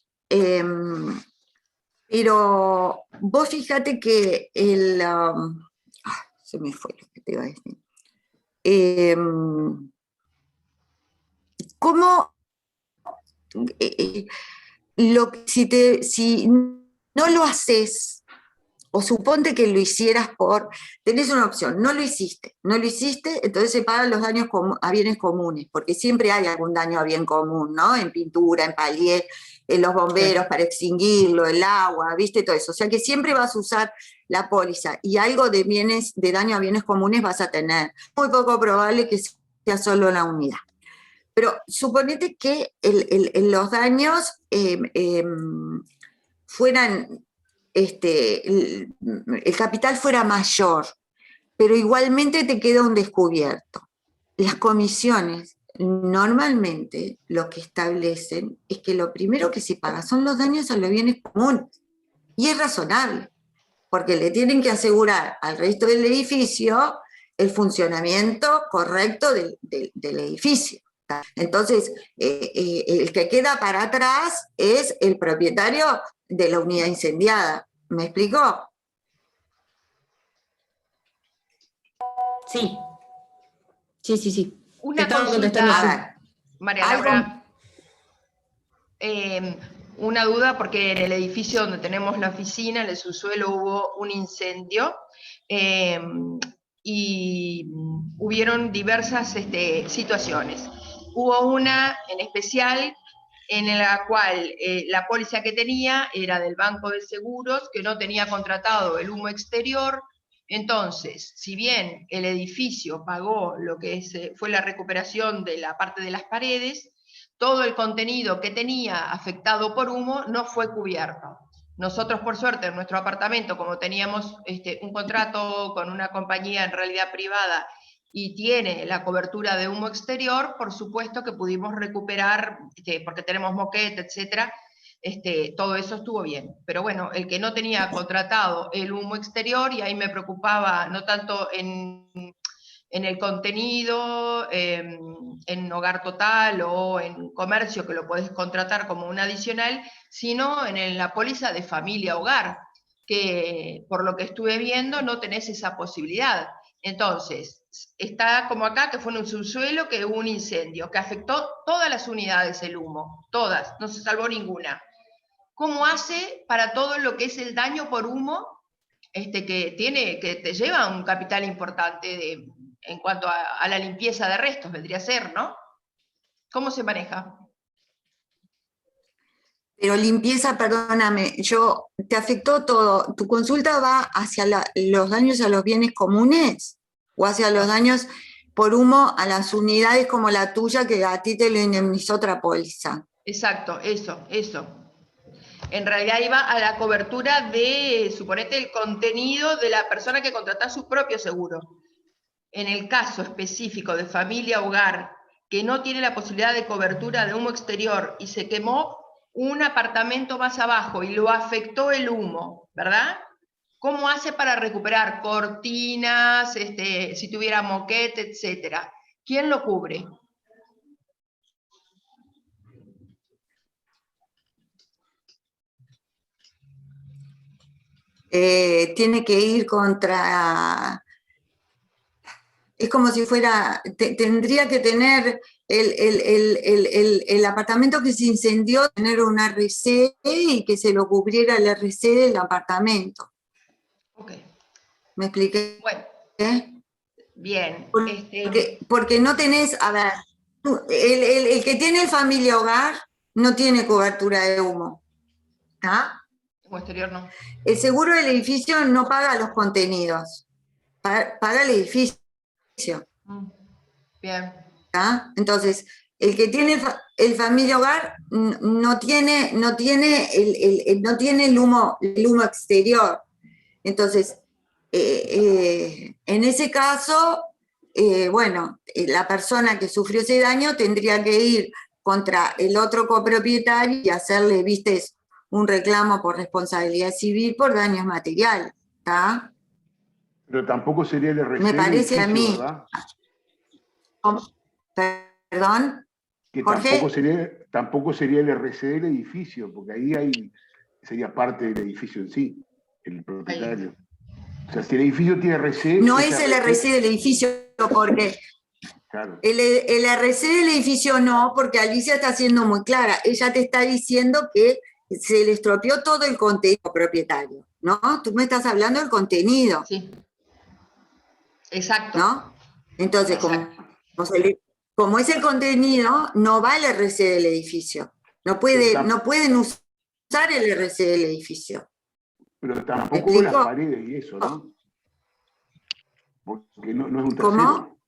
Pero vos fíjate que se me fue lo que te iba a decir. ¿Cómo si no lo haces, o suponte que lo hicieras tenés una opción, no lo hiciste, entonces se pagan los daños a bienes comunes, porque siempre hay algún daño a bien común, ¿no? En pintura, en palier, en los bomberos para extinguirlo, el agua, ¿viste? Todo eso. O sea que siempre vas a usar la póliza y algo de daño a bienes comunes vas a tener. Muy poco probable que sea solo la unidad. Pero suponete que los daños fueran, el capital fuera mayor, pero igualmente te queda un descubierto. Las comisiones normalmente lo que establecen es que lo primero que se paga son los daños a los bienes comunes. Y es razonable, porque le tienen que asegurar al resto del edificio el funcionamiento correcto del edificio. Entonces, el que queda para atrás es el propietario de la unidad incendiada. ¿Me explicó? Sí. Sí. Una consulta, María Laura. Una duda, porque en el edificio donde tenemos la oficina, en el subsuelo, hubo un incendio y hubieron diversas situaciones. Hubo una en especial en la cual la póliza que tenía era del Banco de Seguros, que no tenía contratado el humo exterior. Entonces, si bien el edificio pagó lo que fue la recuperación de la parte de las paredes, todo el contenido que tenía afectado por humo no fue cubierto. Nosotros, por suerte, en nuestro apartamento, como teníamos un contrato con una compañía en realidad privada y tiene la cobertura de humo exterior, por supuesto que pudimos recuperar, porque tenemos moqueta, etcétera, todo eso estuvo bien. Pero bueno, el que no tenía contratado el humo exterior, y ahí me preocupaba no tanto en el contenido, en Hogar Total o en comercio, que lo podés contratar como un adicional, sino en la póliza de familia hogar, que por lo que estuve viendo no tenés esa posibilidad. Entonces, está como acá, que fue en un subsuelo, que hubo un incendio, que afectó todas las unidades el humo, todas, no se salvó ninguna. ¿Cómo hace para todo lo que es el daño por humo, que te lleva un capital importante en cuanto a la limpieza de restos, vendría a ser, ¿no? ¿Cómo se maneja? Pero limpieza, perdóname, te afectó todo. ¿Tu consulta va hacia los daños a los bienes comunes o hacia los daños por humo a las unidades como la tuya, que a ti te lo indemnizó otra póliza? Exacto, eso. En realidad iba a la cobertura de, suponete, el contenido de la persona que contrata su propio seguro. En el caso específico de familia hogar, que no tiene la posibilidad de cobertura de humo exterior y se quemó un apartamento más abajo y lo afectó el humo, ¿verdad? ¿Cómo hace para recuperar cortinas, si tuviera moquete, etcétera? ¿Quién lo cubre? Tiene que ir contra... Es como si fuera... tendría que tener el apartamento que se incendió, tener un RC y que se lo cubriera el RC del apartamento. Ok. ¿Me expliqué? Bueno, bien. Porque no tenés... A ver, el que tiene el familia hogar no tiene cobertura de humo. ¿Está? Como exterior no. El seguro del edificio no paga los contenidos, paga el edificio. Bien. ¿Tá? Entonces, el que tiene el familia hogar no tiene el humo exterior. Entonces, en ese caso, bueno, la persona que sufrió ese daño tendría que ir contra el otro copropietario y hacerle, viste, un reclamo por responsabilidad civil por daños materiales, ¿tá? Pero tampoco sería el RC Me del parece edificio, a mí. ¿verdad? ¿Perdón? Que Jorge. tampoco sería el RC del edificio, porque ahí sería parte del edificio en sí, el propietario. O sea, si el edificio tiene RC... No es el RC del edificio, porque claro. el RC del edificio no, porque Alicia está siendo muy clara. Ella te está diciendo que se le estropeó todo el contenido propietario, ¿no? Tú me estás hablando del contenido. Sí. Exacto. ¿No? Entonces, Exacto. como es el contenido, no va el RC del edificio. No pueden usar el RC del edificio. Pero tampoco las paredes y eso, ¿no? Porque no es un tercero. ¿Cómo?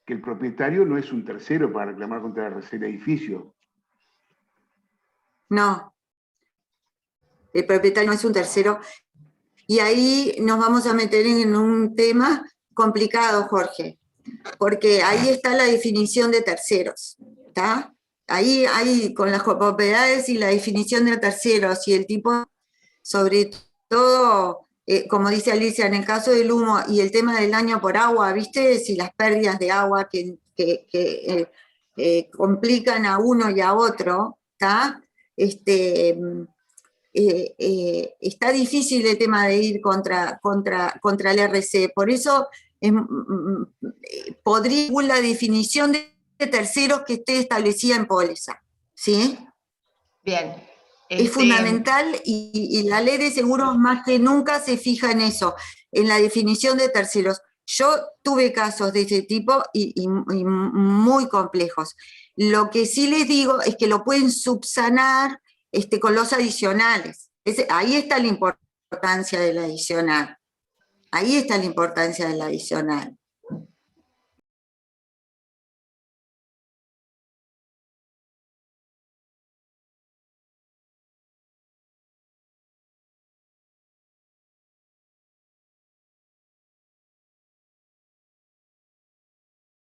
Que el propietario no es un tercero para reclamar contra el RC del edificio. No. El propietario no es un tercero. Y ahí nos vamos a meter en un tema complicado, Jorge, porque ahí está la definición de terceros, ¿está? Ahí con las copropiedades y la definición de terceros y el tipo, sobre todo, como dice Alicia, en el caso del humo y el tema del daño por agua, ¿viste? Si las pérdidas de agua que complican a uno y a otro, ¿está? Está difícil el tema de ir contra el RC. Por eso podría ir la definición de terceros que esté establecida en póliza. ¿Sí? Bien. Es fundamental y la ley de seguros más que nunca se fija en eso, en la definición de terceros. Yo tuve casos de ese tipo y muy complejos. Lo que sí les digo es que lo pueden subsanar con los adicionales. Ahí está la importancia del adicional. Ahí está la importancia del adicional.